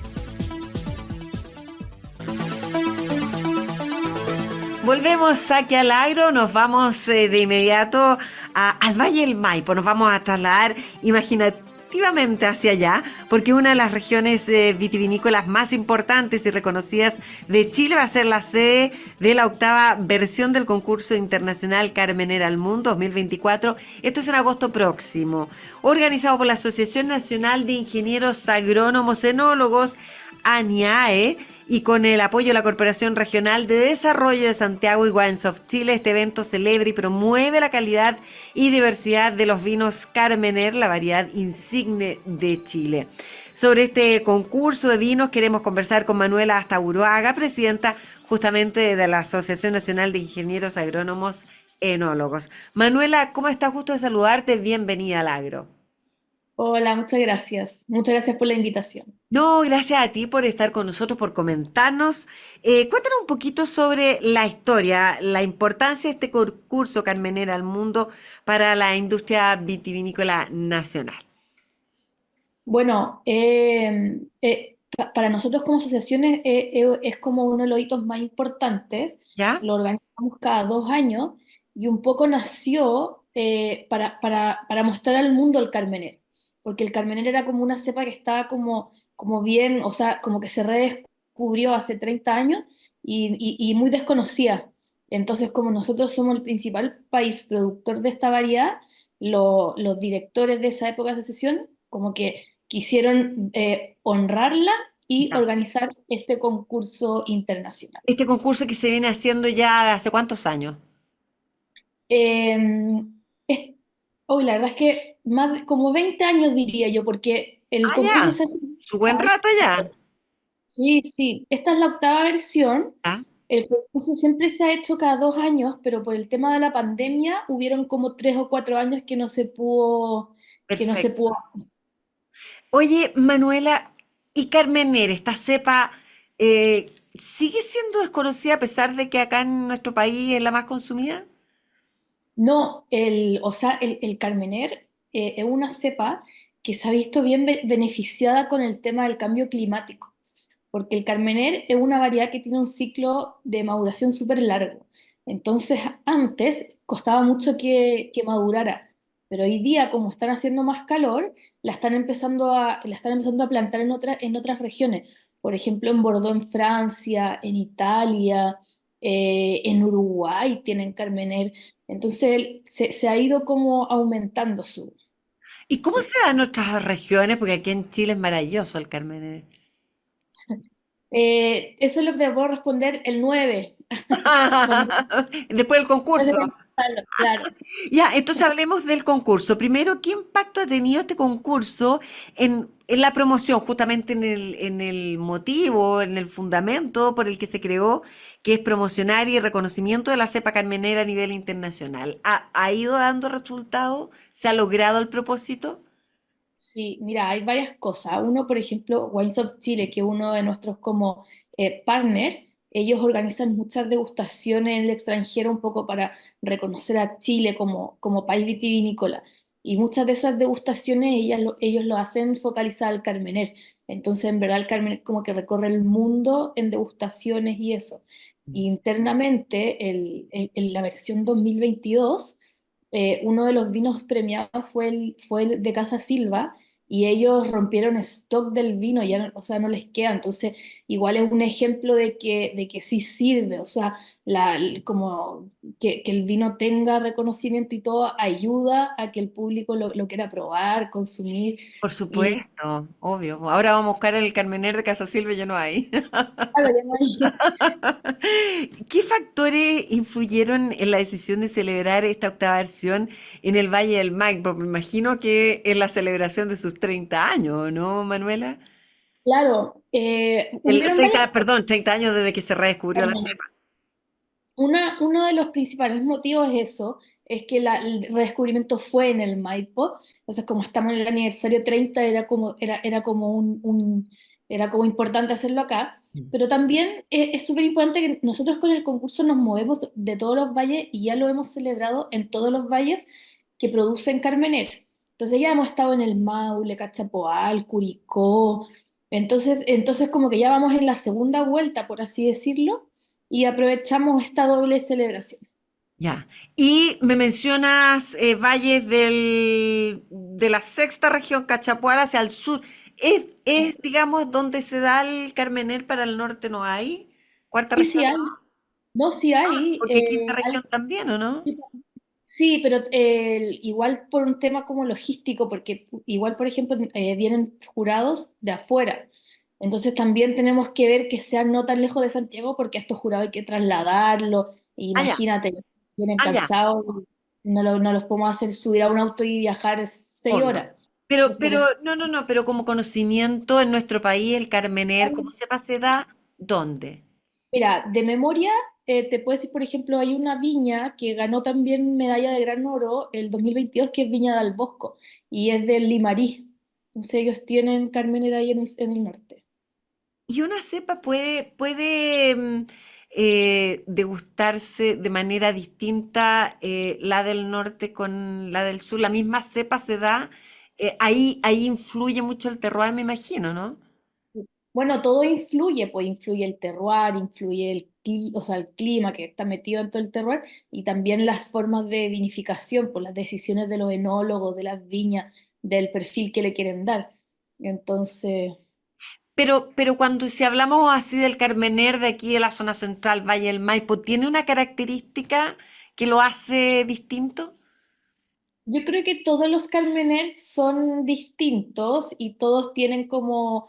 S2: Volvemos aquí al agro, nos vamos de inmediato al Valle del Maipo, nos vamos a trasladar imaginativamente hacia allá, porque una de las regiones vitivinícolas más importantes y reconocidas de Chile va a ser la sede de la octava versión del concurso internacional Carmenera al Mundo 2024. Esto es en agosto próximo, organizado por la Asociación Nacional de Ingenieros Agrónomos Enólogos, ANIAE, y con el apoyo de la Corporación Regional de Desarrollo de Santiago y Wines of Chile. Este evento celebra y promueve la calidad y diversidad de los vinos Carmener, la variedad insigne de Chile. Sobre este concurso de vinos queremos conversar con Manuela Astaburuaga, presidenta justamente de la Asociación Nacional de Ingenieros Agrónomos Enólogos. Manuela, ¿cómo estás? Gusto de saludarte. Bienvenida al agro.
S4: Hola, muchas gracias. Muchas gracias por la invitación.
S2: No, gracias a ti por estar con nosotros, por comentarnos. Cuéntanos un poquito sobre la historia, la importancia de este concurso Carmenera al Mundo para la industria vitivinícola nacional.
S4: Bueno, para nosotros como asociaciones es como uno de los hitos más importantes.
S2: ¿Ya?
S4: Lo organizamos cada 2 años y un poco nació para mostrar al mundo el Carmener, porque el Carmener era como una cepa que estaba como bien, o sea, como que se redescubrió hace 30 años y muy desconocida. Entonces, como nosotros somos el principal país productor de esta variedad, los directores de esa época de asociación como que quisieron honrarla y
S2: Ya.
S4: organizar este concurso internacional.
S2: Este concurso que se viene haciendo ya de hace cuántos años.
S4: Eh, es- Hoy la verdad es que como 20 años diría yo, porque el
S2: Ah,
S4: concurso
S2: ya.
S4: se hace
S2: Su buen rato ya.
S4: Sí, sí, esta es la octava versión.
S2: Ah,
S4: El concurso siempre se ha hecho cada 2 años, pero por el tema de la pandemia hubieron como 3 o 4 años que no se pudo.
S2: perfecto. Oye, Manuela, ¿y Carmener, esta cepa, sigue siendo desconocida a pesar de que acá en nuestro país es la más consumida?
S4: No, o sea, el Carmener es una cepa que se ha visto bien beneficiada con el tema del cambio climático, porque el Carmener es una variedad que tiene un ciclo de maduración súper largo. Entonces, antes costaba mucho que madurara. Pero hoy día, como están haciendo más calor, la están empezando a plantar en otras regiones. Por ejemplo, en Bordeaux, en Francia, en Italia, en Uruguay tienen Carmener. Entonces se ha ido como aumentando
S2: ¿Y cómo se
S4: su-
S2: da en otras regiones? Porque aquí en Chile es maravilloso el Carmen.
S4: Eso es lo que te puedo responder el 9 cuando
S2: Después del concurso.
S4: claro.
S2: Ya, entonces hablemos del concurso. Primero, ¿qué impacto ha tenido este concurso en la promoción, justamente en el motivo, en el fundamento por el que se creó, que es promocionar y reconocimiento de la cepa carmenera a nivel internacional? ¿Ha ido dando resultados? ¿Se ha logrado el propósito?
S4: Sí, mira, hay varias cosas. Uno, por ejemplo, Wines of Chile, que es uno de nuestros como partners, ellos organizan muchas degustaciones en el extranjero un poco para reconocer a Chile como país vitivinícola. Y muchas de esas degustaciones ellos lo hacen focalizada al Carmener. Entonces, en verdad, el Carmener como que recorre el mundo en degustaciones y eso. Internamente, en la versión 2022 uno de los vinos premiados fue el de Casa Silva y ellos rompieron stock del vino, ya no, o sea, no les queda. Entonces, igual es un ejemplo de que sí sirve, o sea, como que el vino tenga reconocimiento y todo ayuda a que el público lo quiera probar, consumir.
S2: Por
S4: Y
S2: supuesto, obvio. Ahora vamos a buscar el Carmener de Casa Silva y ya no hay.
S4: claro, ya no hay-
S2: ¿Qué factores influyeron en la decisión de celebrar esta octava versión en el Valle del Maipo? Me imagino que es la celebración de sus 30 años, ¿no, Manuela?
S4: claro,
S2: El
S4: hubieron varias
S2: 30, perdón, 30 años desde que se redescubrió la
S4: cosas.
S2: cepa.
S4: Uno de los principales motivos es eso, es que el redescubrimiento fue en el Maipo, entonces como estamos en el aniversario 30 era como era como importante hacerlo acá, pero también es súper importante que nosotros con el concurso nos movemos de todos los valles y ya lo hemos celebrado en todos los valles que producen Carmener. Entonces ya hemos estado en el Maule, Cachapoal, Curicó, entonces como que ya vamos en la segunda vuelta, por así decirlo y aprovechamos esta doble celebración.
S2: Ya. Y me mencionas valles de la sexta región, Cachapual, hacia el sur. Digamos, donde se da el Carmener para el norte no hay? ¿Cuarta
S4: Sí,
S2: región?
S4: sí hay. No, sí hay.
S2: Porque quinta región también, ¿o no?
S4: Sí, pero igual por un tema como logístico, porque igual, por ejemplo, vienen jurados de afuera. Entonces también tenemos que ver que sean no tan lejos de Santiago, porque a estos jurados hay que trasladarlo.
S2: Ah, ya.
S4: Imagínate, vienen
S2: Ah, ya.
S4: cansados, no los podemos hacer subir a un auto y viajar 6 horas. Por eso.
S2: Pero como conocimiento en nuestro país, el Carmener, ¿cómo se da? ¿Dónde?
S4: Mira, de memoria, te puedo decir, por ejemplo, hay una viña que ganó también medalla de gran oro el 2022, que es Viña del Bosco, y es del Limarí. Entonces ellos tienen Carmenera ahí en el norte.
S2: Y una cepa puede degustarse de manera distinta la del norte con la del sur. La misma cepa se da, ahí influye mucho el terroir, me imagino, ¿no?
S4: Bueno, todo influye, pues influye el terroir, influye o sea, el clima que está metido en todo el terroir, y también las formas de vinificación, pues las decisiones de los enólogos, de las viñas, del perfil que le quieren dar. Entonces...
S2: Pero cuando si hablamos así del Carmener de aquí de la zona central, Valle del Maipo, ¿tiene una característica que lo hace distinto?
S4: Yo creo que todos los Carmeners son distintos y todos tienen como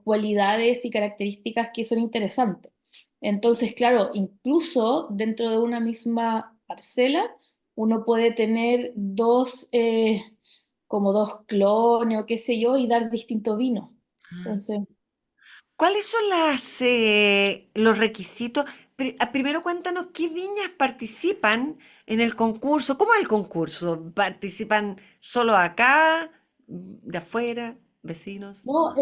S4: cualidades y características que son interesantes. Entonces, claro, incluso dentro de una misma parcela, uno puede tener como dos clones o qué sé yo, y dar distinto vino. Entonces,
S2: ¿Cuáles son los requisitos? Primero cuéntanos qué viñas participan en el concurso. ¿Cómo es el concurso? ¿Participan solo acá, de afuera, vecinos?
S4: no,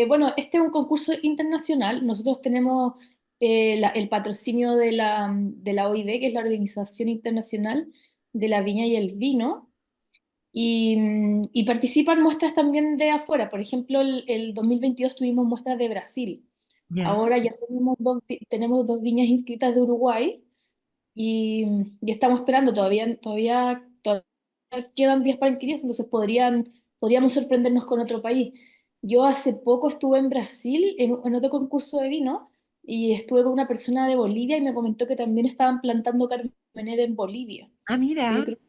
S4: bueno, este es un concurso internacional. Nosotros tenemos el patrocinio de la OIB, que es la Organización Internacional de la Viña y el Vino, y participan muestras también de afuera. Por ejemplo, el 2022 tuvimos muestras de Brasil.
S2: Ya.
S4: Ahora ya tenemos dos viñas inscritas de Uruguay y estamos esperando todavía quedan 10 parquímetros, entonces podríamos sorprendernos con otro país. Yo hace poco estuve en Brasil en otro concurso de vino y estuve con una persona de Bolivia y me comentó que también estaban plantando carmenera en Bolivia.
S2: Ah,
S4: Y yo
S2: mira.
S4: creo que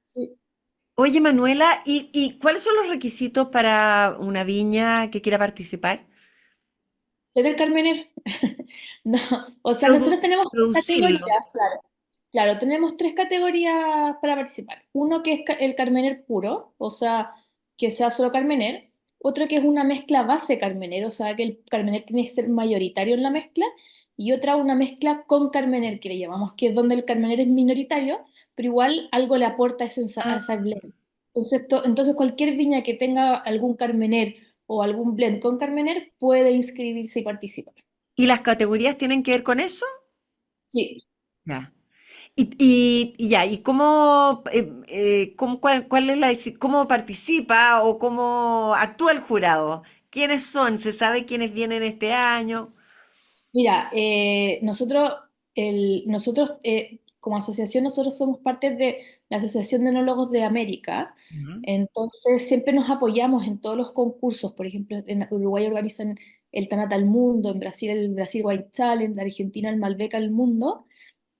S4: sí.
S2: Oye, Manuela, ¿y cuáles son los requisitos para una viña que quiera participar?
S4: Tener carmener. No, o sea, nosotros tenemos tres categorías,
S2: Producirlo.
S4: claro. Claro, tenemos tres categorías para participar. Uno que es el carmener puro, o sea, que sea solo carmener. Otro que es una mezcla base carmener, o sea, que el carmener tiene que ser mayoritario en la mezcla. Y otra una mezcla con carmener, que le llamamos, que es donde el carmener es minoritario, pero igual algo le aporta a esa
S2: Ah,
S4: blend. Entonces cualquier viña que tenga algún carmener o algún blend con carmener puede inscribirse y participar.
S2: ¿y las categorías tienen que ver con eso?
S4: Sí.
S2: Ya. Y ya, ¿y cuál es cómo participa o cómo actúa el jurado? ¿Quiénes son? ¿Se sabe quiénes vienen este año?
S4: Mira, nosotros como asociación, nosotros somos parte de la Asociación de Enólogos de América,
S2: Ujú.
S4: entonces siempre nos apoyamos en todos los concursos, por ejemplo, en Uruguay organizan el Tanat al Mundo, en Brasil el Brasil Wine Challenge, en Argentina el Malbec al Mundo,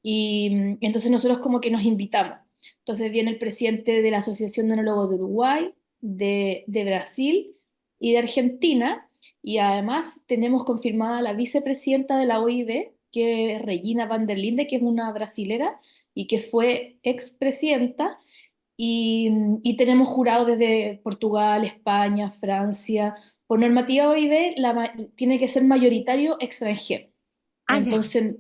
S4: y entonces nosotros como que nos invitamos. Entonces viene el presidente de la Asociación de Enólogos de Uruguay, de Brasil y de Argentina, y además tenemos confirmada la vicepresidenta de la OIB, que es Regina van der Linde, que es una brasilera y que fue expresidenta, y tenemos jurados desde Portugal, España, Francia. Por normativa OIB tiene que ser mayoritario extranjero.
S2: Ah, ya.
S4: Entonces,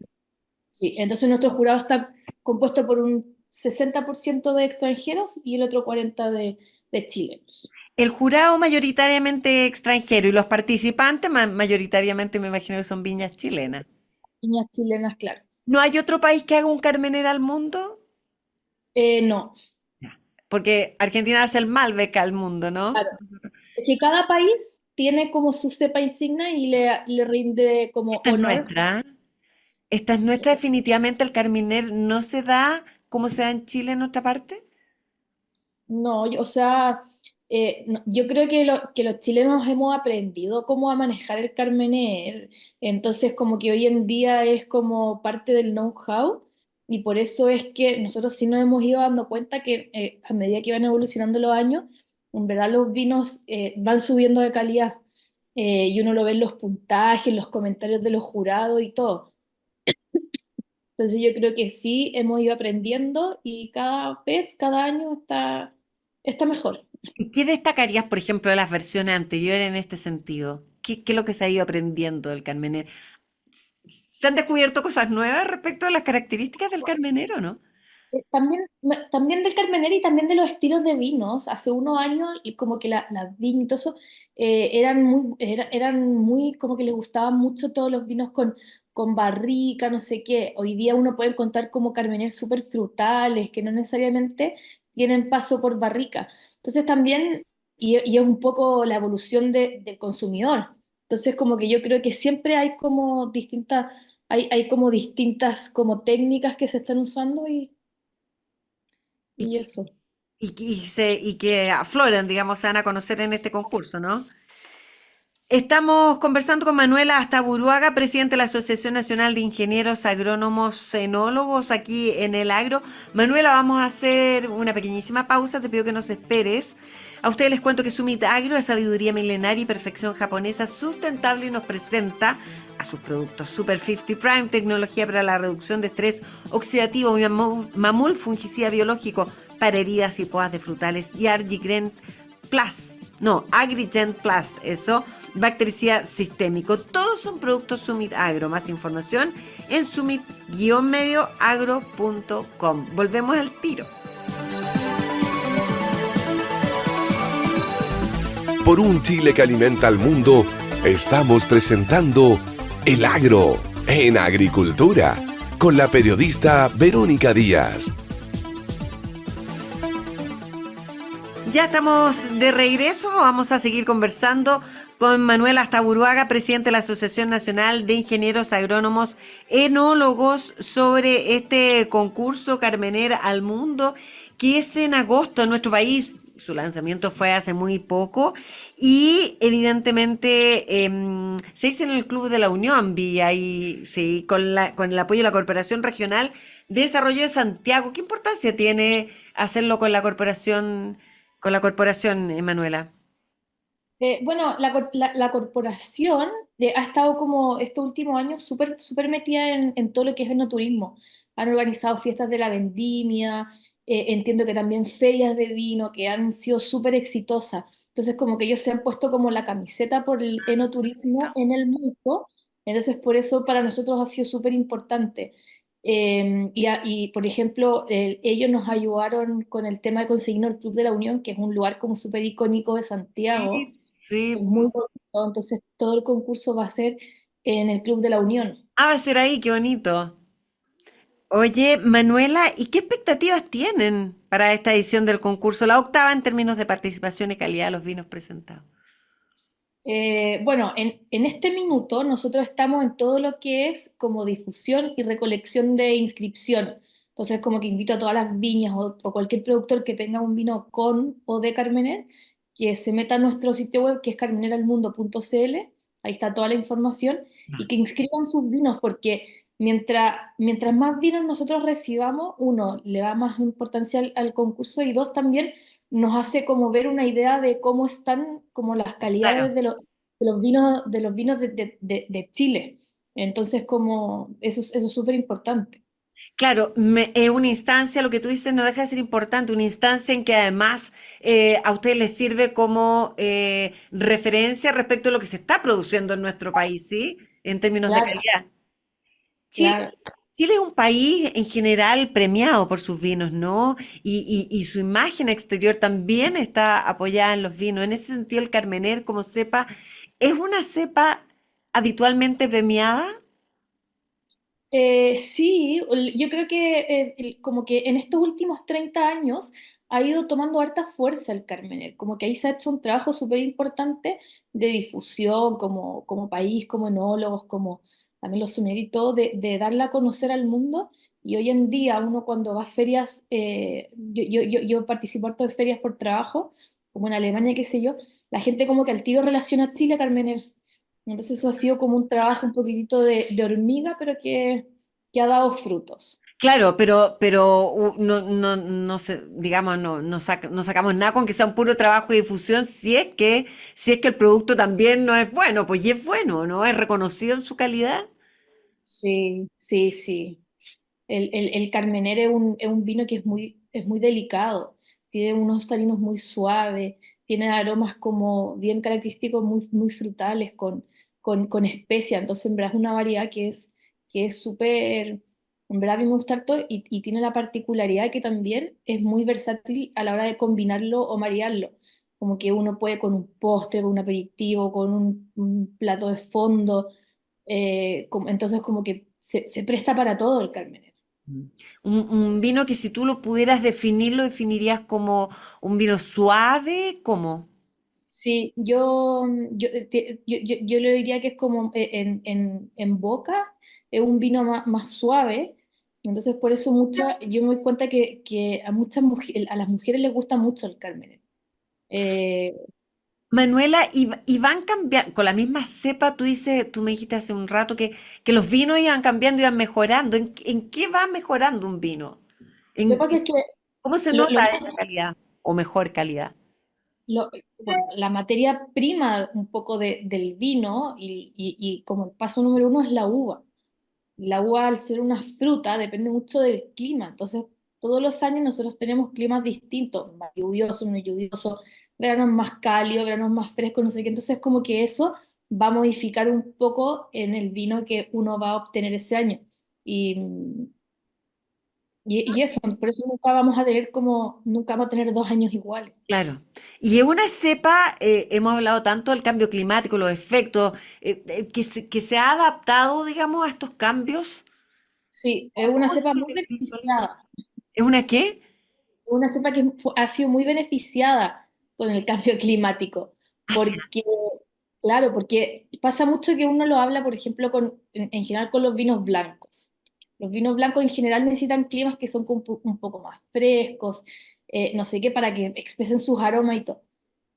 S4: sí, entonces nuestro jurado está compuesto por un 60% de extranjeros y el otro 40% de chilenos.
S2: El jurado mayoritariamente extranjero y los participantes mayoritariamente me imagino que son viñas chilenas.
S4: Niñas chilenas, claro.
S2: ¿No hay otro país que haga un Carmenera al mundo?
S4: No,
S2: Ya. Porque Argentina hace el Malbec al mundo, ¿no?
S4: claro. Es que cada país tiene como su cepa insignia y le rinde como
S2: Esta es
S4: honor.
S2: nuestra. Esta es nuestra, definitivamente el Carminer no se da como se da en Chile en otra parte.
S4: No, o sea, yo creo que los chilenos hemos aprendido cómo a manejar el Carmener, entonces como que hoy en día es como parte del know-how y por eso es que nosotros sí nos hemos ido dando cuenta que a medida que van evolucionando los años, en verdad los vinos van subiendo de calidad y uno lo ve en los puntajes, los comentarios de los jurados y todo. Entonces yo creo que sí hemos ido aprendiendo y cada vez, cada año está mejor.
S2: ¿Y qué destacarías, por ejemplo, de las versiones anteriores en este sentido? ¿Qué es lo que se ha ido aprendiendo del Carmener? ¿Se han descubierto cosas nuevas respecto a las características del Carmenero, no?
S4: También del Carmener y también de los estilos de vinos. Hace unos años, y como que las viñas y todo eso, eran muy, como que les gustaban mucho todos los vinos con barrica, no sé qué. Hoy día uno puede encontrar como Carmener súper frutales, que no necesariamente tienen paso por barrica. Entonces también, y es un poco la evolución del consumidor. Entonces como que yo creo que siempre hay como distintas como técnicas que se están usando
S2: Y
S4: y
S2: que,
S4: eso.
S2: y que afloran, digamos, se van a conocer en este concurso, ¿no? Estamos conversando con Manuela Astaburuaga, presidente de la Asociación Nacional de Ingenieros Agrónomos Enólogos aquí en el Agro. Manuela, vamos a hacer una pequeñísima pausa, te pido que nos esperes. A ustedes les cuento que Summit Agro es sabiduría milenaria y perfección japonesa sustentable y nos presenta a sus productos Super 50 Prime, tecnología para la reducción de estrés oxidativo, Mamul, fungicida biológico para heridas y podas de frutales y Argigren Plus. No, Agrigent Plus, eso, bactericida sistémico. Todos son productos Summit Agro. Más información en summit-medioagro.com. Volvemos al tiro.
S1: Por un Chile que alimenta al mundo, estamos presentando El Agro en Agricultura con la periodista Verónica Díaz.
S2: Ya estamos de regreso, vamos a seguir conversando con Manuel Astaburuaga, presidente de la Asociación Nacional de Ingenieros Agrónomos Enólogos, sobre este concurso Carmener al Mundo, que es en agosto en nuestro país. Su lanzamiento fue hace muy poco y evidentemente se hizo en el Club de la Unión, vi ahí, sí, con el apoyo de la Corporación Regional de Desarrollo de Santiago. ¿Qué importancia tiene hacerlo con la corporación, Manuela?
S4: Bueno, la corporación ha estado como estos últimos años súper metida en todo lo que es enoturismo. Han organizado fiestas de la vendimia, entiendo que también ferias de vino que han sido súper exitosas. Entonces, como que ellos se han puesto como la camiseta por el enoturismo en el mundo. Entonces, por eso para nosotros ha sido súper importante. Y, por ejemplo, ellos nos ayudaron con el tema de conseguirnos el Club de la Unión, que es un lugar como súper icónico de Santiago,
S2: Sí, sí.
S4: es muy bonito, entonces todo el concurso va a ser en el Club de la Unión.
S2: Ah, va a ser ahí, qué bonito. Oye, Manuela, ¿y qué expectativas tienen para esta edición del concurso, la octava en términos de participación y calidad de los vinos presentados?
S4: Bueno, en este minuto nosotros estamos en todo lo que es como difusión y recolección de inscripción. Entonces, como que invito a todas las viñas o cualquier productor que tenga un vino con o de Carmener, que se meta a nuestro sitio web que es carmeneralmundo.cl, ahí está toda la información, y que inscriban sus vinos, porque mientras más vinos nosotros recibamos, uno, le da más importancia al concurso y dos, también nos hace como ver una idea de cómo están como las
S2: Claro.
S4: calidades de los vinos de Chile. Entonces, como eso es súper importante.
S2: Claro, es una instancia, lo que tú dices no deja de ser importante, una instancia en que además a ustedes les sirve como referencia respecto a lo que se está produciendo en nuestro país, ¿sí? En términos de
S4: Claro,
S2: calidad. Chile,
S4: claro.
S2: Chile es un país en general premiado por sus vinos, ¿no? Y su imagen exterior también está apoyada en los vinos. En ese sentido, el Carmener, como cepa, es una cepa habitualmente premiada.
S4: Sí, yo creo que como que en estos últimos 30 años ha ido tomando harta fuerza el Carmener, como que ahí se ha hecho un trabajo súper importante de difusión como país, como enólogos, como también los sommeliers y todo, de darla a conocer al mundo. Y hoy en día uno cuando va a ferias, yo participo harto de ferias por trabajo, como en Alemania, qué sé yo, la gente como que al tiro relaciona Chile a Carmener. Entonces eso ha sido como un trabajo un poquitito de hormiga, pero que ha dado frutos.
S2: Claro, pero no digamos, no sacamos nada con que sea un puro trabajo de difusión si es que el producto también no es bueno, pues y es bueno, ¿no? Es reconocido en su calidad.
S4: Sí, sí, sí. El Carmener es un vino que es muy delicado, tiene unos taninos muy suaves, tiene aromas como bien característicos, muy frutales, con especia, entonces en verdad es una variedad que es súper, en verdad a mí me gusta harto y tiene la particularidad que también es muy versátil a la hora de combinarlo o marearlo, como que uno puede con un postre, con un aperitivo, con un plato de fondo, entonces como que se presta para todo el Carmener.
S2: Mm. Un vino que si tú lo pudieras definir, lo definirías como un vino suave, ¿cómo?
S4: Sí, yo le diría que es como en boca, es un vino más suave, entonces por eso yo me doy cuenta que a muchas mujeres, a las mujeres les gusta mucho el Carmener. Eh,
S2: Manuela, y van cambiando, con la misma cepa, tú me dijiste hace un rato que los vinos iban cambiando, iban mejorando. En qué va mejorando un vino?
S4: lo que
S2: ¿En,
S4: pasa es que
S2: cómo se
S4: lo
S2: nota
S4: más
S2: esa calidad o mejor calidad?
S4: bueno, la materia prima un poco del vino y como el paso número uno es la uva. La uva, al ser una fruta, depende mucho del clima. Entonces, todos los años nosotros tenemos climas distintos, más lluvioso, menos lluvioso, veranos más cálidos, veranos más frescos, no sé qué. Entonces, como que eso va a modificar un poco en el vino que uno va a obtener ese año. Y, y eso, por eso nunca vamos a tener 2 años iguales.
S2: Claro. Y en una cepa, hemos hablado tanto del cambio climático, los efectos, que se ha adaptado, digamos, a estos cambios.
S4: Sí, es una
S2: ¿Cómo se
S4: cepa muy
S2: visualiza?
S4: beneficiada.
S2: ¿Es una qué?
S4: Una cepa que ha sido muy beneficiada con el cambio climático,
S2: Hacia.
S4: porque Claro, porque pasa mucho que uno lo habla, por ejemplo, en general con los vinos blancos. Los vinos blancos en general necesitan climas que son un poco más frescos, no sé qué, para que expresen sus aromas y todo.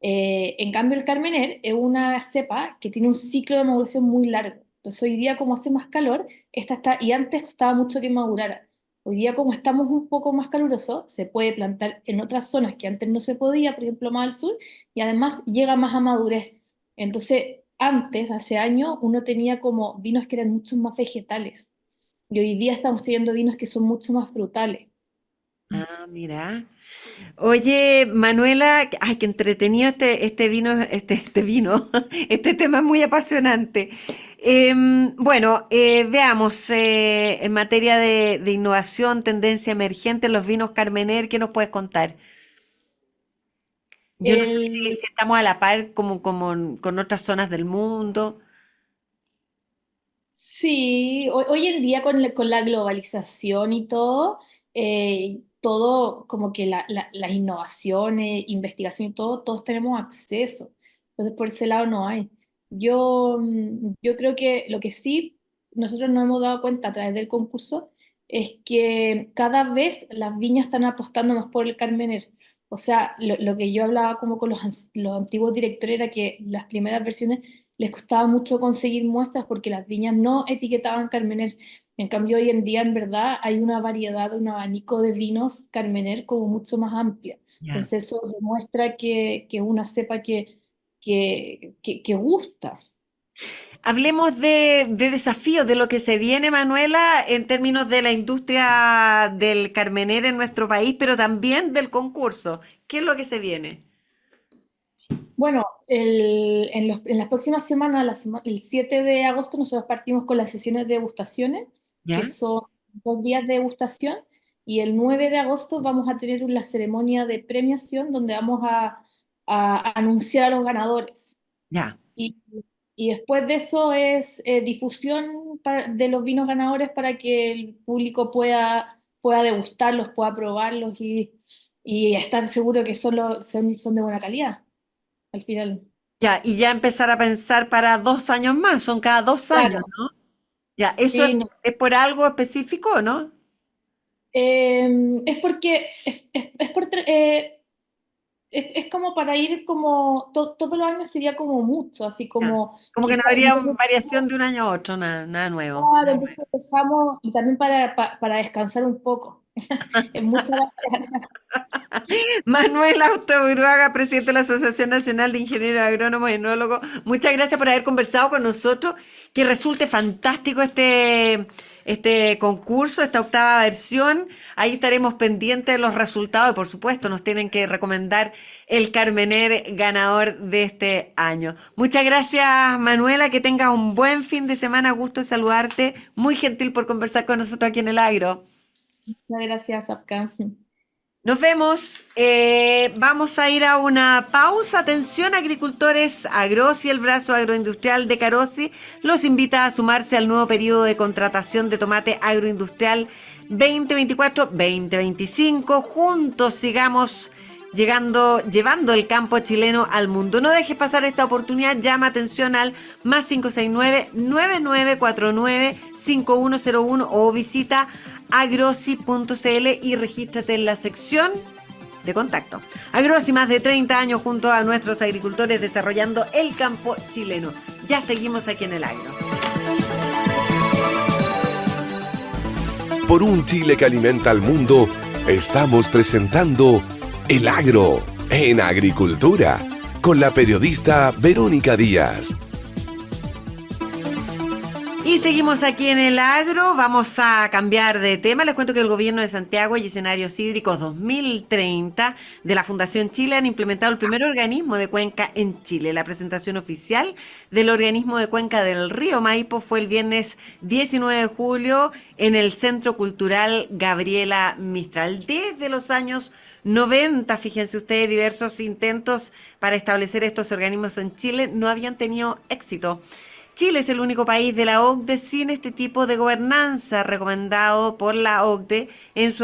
S4: En cambio, el Carmener es una cepa que tiene un ciclo de maduración muy largo. Entonces, hoy día, como hace más calor, esta está, y antes costaba mucho que madurara. Hoy día, como estamos un poco más calurosos, se puede plantar en otras zonas que antes no se podía, por ejemplo, más al sur, y además llega más a madurez. Entonces, antes, hace años, uno tenía como vinos que eran mucho más vegetales. Y hoy día estamos teniendo vinos que son mucho más frutales.
S2: Ah, mira. Oye, Manuela, ay, qué entretenido este vino, este tema es muy apasionante. Bueno, veamos, en materia de innovación, tendencia emergente, los vinos Carmener, ¿qué nos puedes contar? Yo no sé
S4: El,
S2: si estamos a la par como con otras zonas del mundo.
S4: Sí, hoy en día con la globalización y todo como que las innovaciones, investigación y todo, todos tenemos acceso. Entonces por ese lado no hay. Yo creo que lo que sí nosotros nos hemos dado cuenta a través del concurso es que cada vez las viñas están apostando más por el Carmener. O sea, lo que yo hablaba como con los antiguos directores era que las primeras versiones les costaba mucho conseguir muestras porque las viñas no etiquetaban Carmener. En cambio, hoy en día, en verdad, hay una variedad, un abanico de vinos Carmener como mucho más amplia.
S2: Ya.
S4: Entonces, eso demuestra que es una cepa que gusta.
S2: Hablemos de desafíos, de lo que se viene, Manuela, en términos de la industria del Carmener en nuestro país, pero también del concurso. ¿Qué es lo que se viene?
S4: Bueno, en las próximas semanas, el 7 de agosto, nosotros partimos con las sesiones de degustaciones, que
S2: ¿Ya?
S4: son 2 días de degustación, y el 9 de agosto vamos a tener una ceremonia de premiación donde vamos a anunciar a los ganadores.
S2: Ya.
S4: Y, y después de eso es difusión de los vinos ganadores para que el público pueda degustarlos, pueda probarlos y estar seguro que son de buena calidad al final.
S2: Ya, y ya empezar a pensar para 2 años más, son cada 2 años,
S4: Claro,
S2: ¿no? Ya, ¿eso
S4: sí, no.
S2: es por algo específico o no?
S4: Es porque es como para ir como todos los años sería como mucho, así
S2: Ya.
S4: como
S2: Como que no
S4: quizá,
S2: habría
S4: entonces,
S2: variación de un año a otro, nada nuevo.
S4: claro, entonces dejamos y también para descansar un poco. Es mucha la...
S2: Manuel Autoburuaga, presidente de la Asociación Nacional de Ingenieros Agrónomos y Enólogos, muchas gracias por haber conversado con nosotros. Que resulte fantástico este concurso, esta octava versión. Ahí estaremos pendientes de los resultados y, por supuesto, nos tienen que recomendar el Carmener ganador de este año. Muchas gracias, Manuela. Que tengas un buen fin de semana. Gusto de saludarte. Muy gentil por conversar con nosotros aquí en el Agro.
S4: Muchas gracias, Apka.
S2: Nos vemos. Vamos a ir a una pausa. Atención, agricultores. Agrosi, el brazo agroindustrial de Carosi, los invita a sumarse al nuevo periodo de contratación de tomate agroindustrial 2024-2025. Juntos sigamos llevando el campo chileno al mundo. No dejes pasar esta oportunidad. Llama atención al más 569-9949-5101 o visita agrosi.cl y regístrate en la sección de contacto. Agrosi, más de 30 años junto a nuestros agricultores desarrollando el campo chileno. Ya seguimos aquí en el Agro.
S1: Por un Chile que alimenta al mundo, estamos presentando El Agro en Agricultura con la periodista Verónica Díaz.
S2: Y seguimos aquí en el Agro, vamos a cambiar de tema. Les cuento que el Gobierno de Santiago y Escenarios Hídricos 2030 de la Fundación Chile han implementado el primer organismo de cuenca en Chile. La presentación oficial del organismo de cuenca del río Maipo fue el viernes 19 de julio en el Centro Cultural Gabriela Mistral. Desde los años 90, fíjense ustedes, diversos intentos para establecer estos organismos en Chile no habían tenido éxito. Chile es el único país de la OCDE sin este tipo de gobernanza recomendado por la OCDE en su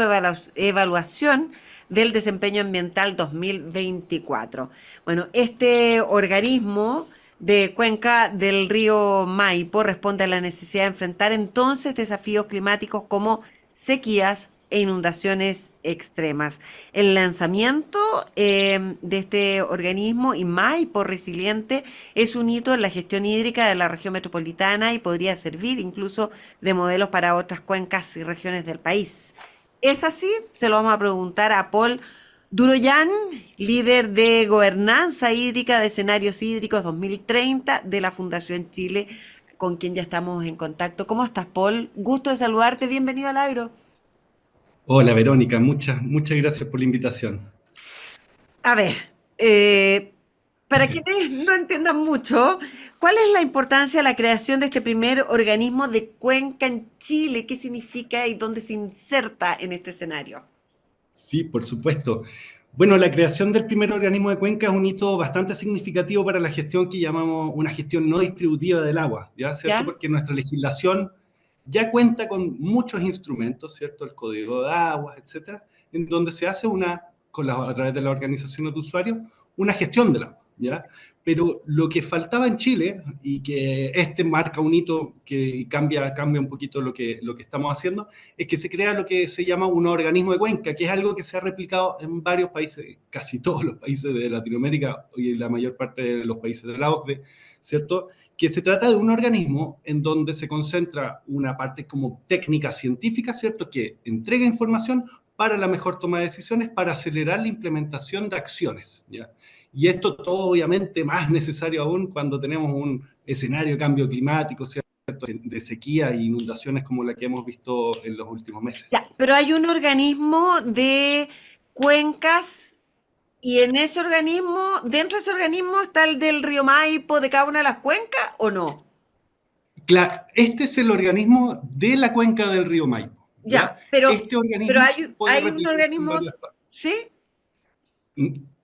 S2: evaluación del desempeño ambiental 2024. Bueno, este organismo de cuenca del río Maipo responde a la necesidad de enfrentar entonces desafíos climáticos como sequías e inundaciones extremas. El lanzamiento de este organismo y Maipo Resiliente es un hito en la gestión hídrica de la región metropolitana y podría servir incluso de modelos para otras cuencas y regiones del país. ¿Es así? Se lo vamos a preguntar a Paul Duroyan, líder de gobernanza hídrica de escenarios hídricos 2030 de la Fundación Chile, con quien ya estamos en contacto. ¿Cómo estás, Paul? Gusto de saludarte. Bienvenido al Agro.
S5: Hola Verónica, muchas gracias por la invitación.
S2: A ver, eh, para quienes no entiendan mucho, ¿cuál es la importancia de la creación de este primer organismo de cuenca en Chile? ¿Qué significa y dónde se inserta en este escenario?
S5: Sí, por supuesto. Bueno, la creación del primer organismo de cuenca es un hito bastante significativo para la gestión que llamamos una gestión no distributiva del agua, ¿ya? ¿Cierto?
S2: ¿Ya?
S5: Porque nuestra legislación ya cuenta con muchos instrumentos, ¿cierto? El Código de Aguas, etcétera, en donde se hace a través de las organizaciones de usuarios, una gestión del agua, ¿ya? Pero lo que faltaba en Chile, y que marca un hito que cambia un poquito lo que estamos haciendo, es que se crea lo que se llama un organismo de cuenca, que es algo que se ha replicado en varios países, casi todos los países de Latinoamérica y la mayor parte de los países de la OCDE, ¿cierto? Que se trata de un organismo en donde se concentra una parte como técnica científica, ¿cierto? Que entrega información para la mejor toma de decisiones, para acelerar la implementación de acciones, ¿ya? Y esto todo obviamente más necesario aún cuando tenemos un escenario de cambio climático, ¿cierto? De sequía e inundaciones como la que hemos visto en los últimos meses.
S2: Ya, pero hay un organismo de cuencas y en ese organismo, dentro de ese organismo está el del río Maipo de cada una de las cuencas, ¿o no?
S5: Claro, este es el organismo de la cuenca del río Maipo,
S2: Ya,
S5: ¿ya?
S2: pero,
S5: Este
S2: pero
S5: organismo
S2: hay,
S5: puede
S2: hay un
S5: replicarse en
S2: organismo,
S5: varias partes.
S2: ¿sí?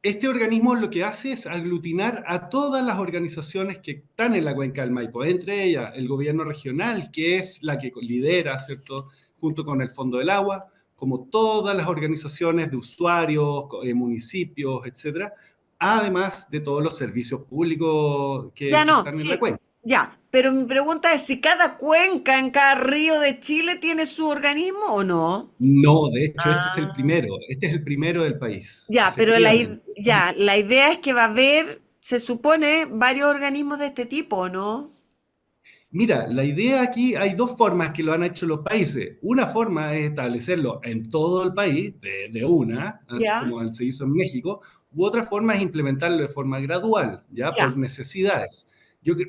S5: Este organismo lo que hace es aglutinar a todas las organizaciones que están en la cuenca del Maipo, entre ellas el gobierno regional, que es la que lidera, ¿cierto?, junto con el Fondo del Agua, como todas las organizaciones de usuarios, municipios, etcétera, además de todos los servicios públicos
S2: Ya
S5: que
S2: no,
S5: están en la
S2: sí,
S5: cuenca.
S2: ya. Pero mi pregunta es si cada cuenca en cada río de Chile tiene su organismo o no.
S5: No, de hecho,
S2: Ah.
S5: este es el primero del país,
S2: Ya, pero
S5: efectivamente.
S2: ya, la idea es que va a haber, se supone, varios organismos de este tipo, ¿o no?
S5: Mira, la idea aquí, hay dos formas que lo han hecho los países. Una forma es establecerlo en todo el país, de una,
S2: Ya,
S5: como se hizo en México, u otra forma es implementarlo de forma gradual, ya por
S2: ya.
S5: necesidades.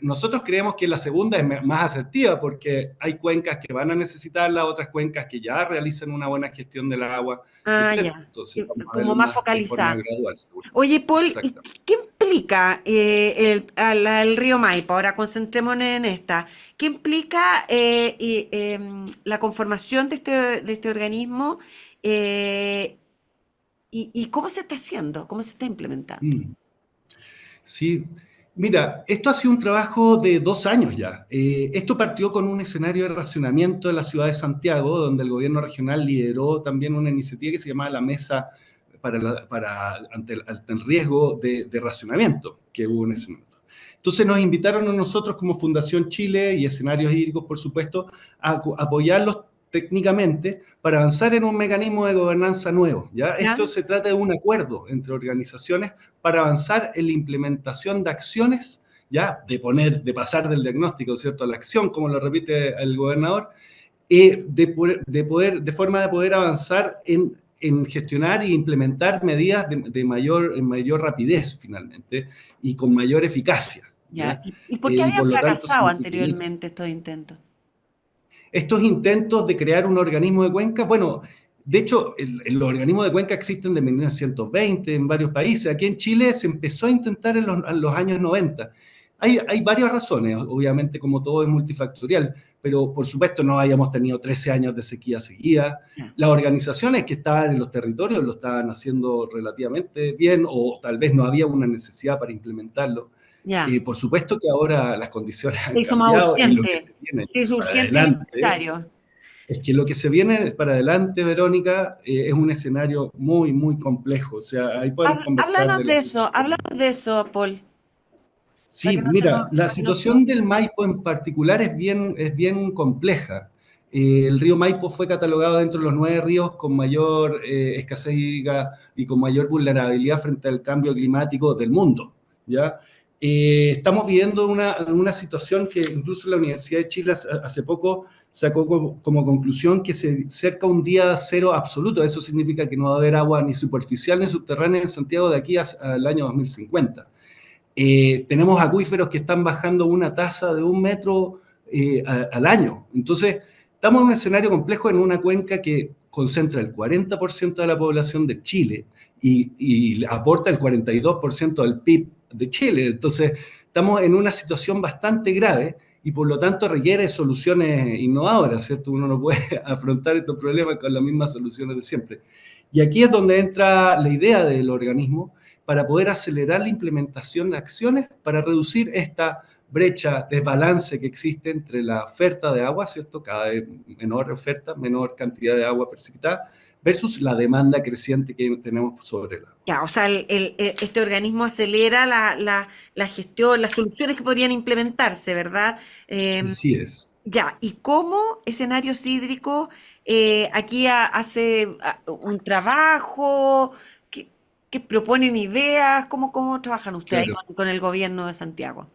S5: Nosotros creemos que la segunda es más asertiva porque hay cuencas que van a necesitarla, otras cuencas que ya realizan una buena gestión del agua,
S2: Ah,
S5: etcétera.
S2: ya.
S5: Entonces vamos a
S2: Como
S5: verlo
S2: más
S5: más de forma
S2: focalizada.
S5: gradual, seguro.
S2: Oye, Paul, ¿y
S5: Exactamente.
S2: qué implica al río Maipo? Ahora concentrémonos en esta. ¿Qué implica la conformación de este organismo eh, y cómo se está haciendo? ¿Cómo se está implementando?
S5: Mm. Sí, mira, esto ha sido un trabajo de 2 años ya. Esto partió con un escenario de racionamiento de la ciudad de Santiago, donde el gobierno regional lideró también una iniciativa que se llamaba la Mesa ante el riesgo de racionamiento que hubo en ese momento. Entonces nos invitaron a nosotros como Fundación Chile y Escenarios Hídricos, por supuesto, a apoyarlos técnicamente para avanzar en un mecanismo de gobernanza nuevo, ¿ya?
S2: ¿Ya?
S5: Esto se trata de un acuerdo entre organizaciones para avanzar en la implementación de acciones, ¿ya? De pasar del diagnóstico, ¿cierto?, a la acción, como lo repite el gobernador, de forma de poder avanzar en gestionar e implementar medidas en mayor rapidez, finalmente, y con mayor eficacia,
S2: Ya.
S5: ¿ya?
S2: ¿Y por qué
S5: Y
S2: habían
S5: por lo tanto
S2: fracasado
S5: significa un hito.
S2: anteriormente estos intentos?
S5: Estos intentos de crear un organismo de cuenca, bueno, de hecho, los organismos de cuenca existen de 1920 en varios países. Aquí en Chile se empezó a intentar en los años 90. Hay varias razones, obviamente como todo es multifactorial, pero por supuesto no habíamos tenido 13 años de sequía seguida.
S2: Ya.
S5: Las organizaciones que estaban en los territorios lo estaban haciendo relativamente bien o tal vez no había una necesidad para implementarlo.
S2: Ya.
S5: Por supuesto que ahora las condiciones
S2: Se
S5: han
S2: hizo más
S5: cambiado y lo que
S2: urgente.
S5: se viene
S2: Se hizo
S5: para
S2: urgente y
S5: adelante
S2: necesario.
S5: es que lo que se viene para adelante, Verónica, es un escenario muy, muy complejo. O sea, ahí podemos conversar de la situación.
S2: Háblanos de eso, Paul. Para
S5: Sí,
S2: que no se
S5: mira,
S2: nos,
S5: la
S2: para que no se
S5: situación del Maipo en particular es bien compleja. El río Maipo fue catalogado dentro de los 9 ríos con mayor escasez hídrica y con mayor vulnerabilidad frente al cambio climático del mundo, ¿ya? Estamos viviendo una situación que incluso la Universidad de Chile hace poco sacó como conclusión que se cerca un día cero absoluto. Eso significa que no va a haber agua ni superficial ni subterránea en Santiago de aquí al año 2050. Tenemos acuíferos que están bajando una tasa de 1 metro al año. Entonces, estamos en un escenario complejo en una cuenca que concentra el 40% de la población de Chile y aporta el 42% del PIB de Chile. Entonces, estamos en una situación bastante grave y por lo tanto requiere soluciones innovadoras, ¿cierto? Uno no puede afrontar estos problemas con las mismas soluciones de siempre. Y aquí es donde entra la idea del organismo para poder acelerar la implementación de acciones para reducir esta brecha, desbalance que existe entre la oferta de agua, ¿cierto? Cada vez menor oferta, menor cantidad de agua precipitada, versus la demanda creciente que tenemos sobre el agua.
S2: Ya, o sea, este organismo acelera la gestión, las soluciones que podrían implementarse, ¿verdad?
S5: Así es.
S2: Ya, ¿y cómo escenarios hídricos aquí hace un trabajo? ¿Qué, qué proponen ideas? ¿Cómo trabajan ustedes ahí
S5: Claro.
S2: con el gobierno de Santiago?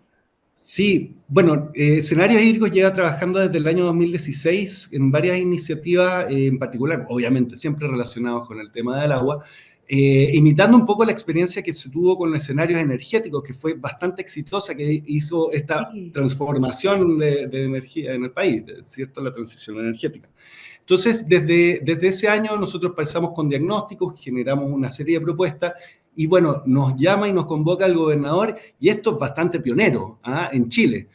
S5: Sí, bueno, Escenarios Hídricos lleva trabajando desde el año 2016 en varias iniciativas, en particular, obviamente, siempre relacionados con el tema del agua, imitando un poco la experiencia que se tuvo con los escenarios energéticos, que fue bastante exitosa, que hizo esta
S2: Sí.
S5: transformación de energía en el país, ¿cierto? La transición energética. Entonces, desde ese año nosotros empezamos con diagnósticos, generamos una serie de propuestas y bueno, nos llama y nos convoca el gobernador y esto es bastante pionero en Chile,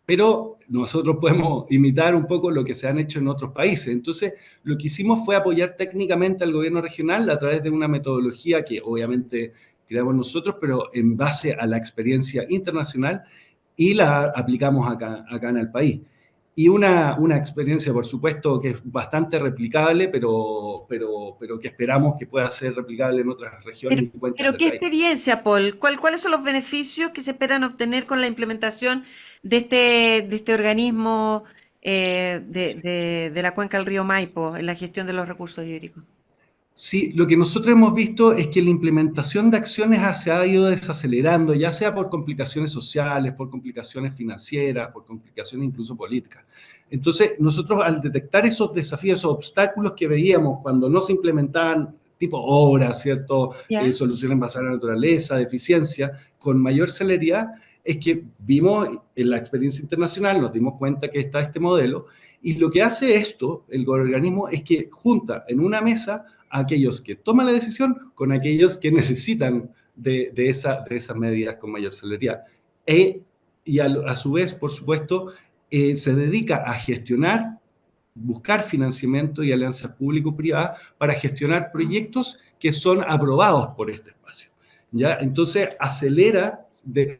S5: pero nosotros podemos imitar un poco lo que se han hecho en otros países. Entonces, lo que hicimos fue apoyar técnicamente al gobierno regional a través de una metodología que obviamente creamos nosotros, pero en base a la experiencia internacional y la aplicamos acá en el país. Y una experiencia, por supuesto, que es bastante replicable, pero que esperamos que pueda ser replicable en otras
S2: Pero,
S5: regiones y cuencas
S2: pero
S5: del
S2: ¿qué
S5: país.
S2: experiencia, Paul? ¿Cuáles son los beneficios que se esperan obtener con la implementación de este organismo de la cuenca del río Maipo en la gestión de los recursos hídricos?
S5: Sí, lo que nosotros hemos visto es que la implementación de acciones se ha ido desacelerando, ya sea por complicaciones sociales, por complicaciones financieras, por complicaciones incluso políticas. Entonces, nosotros al detectar esos desafíos, esos obstáculos que veíamos cuando no se implementaban tipo obras, ¿cierto?
S2: ¿Ya?
S5: Soluciones basadas en la naturaleza, de eficiencia, con mayor celeridad, es que vimos en la experiencia internacional, nos dimos cuenta que está este modelo, y lo que hace esto, el organismo, es que junta en una mesa a aquellos que toman la decisión con aquellos que necesitan de esas medidas con mayor celeridad. Y a su vez, por supuesto, se dedica a gestionar, buscar financiamiento y alianzas público-privadas para gestionar proyectos que son aprobados por este espacio. ¿Ya? Entonces acelera,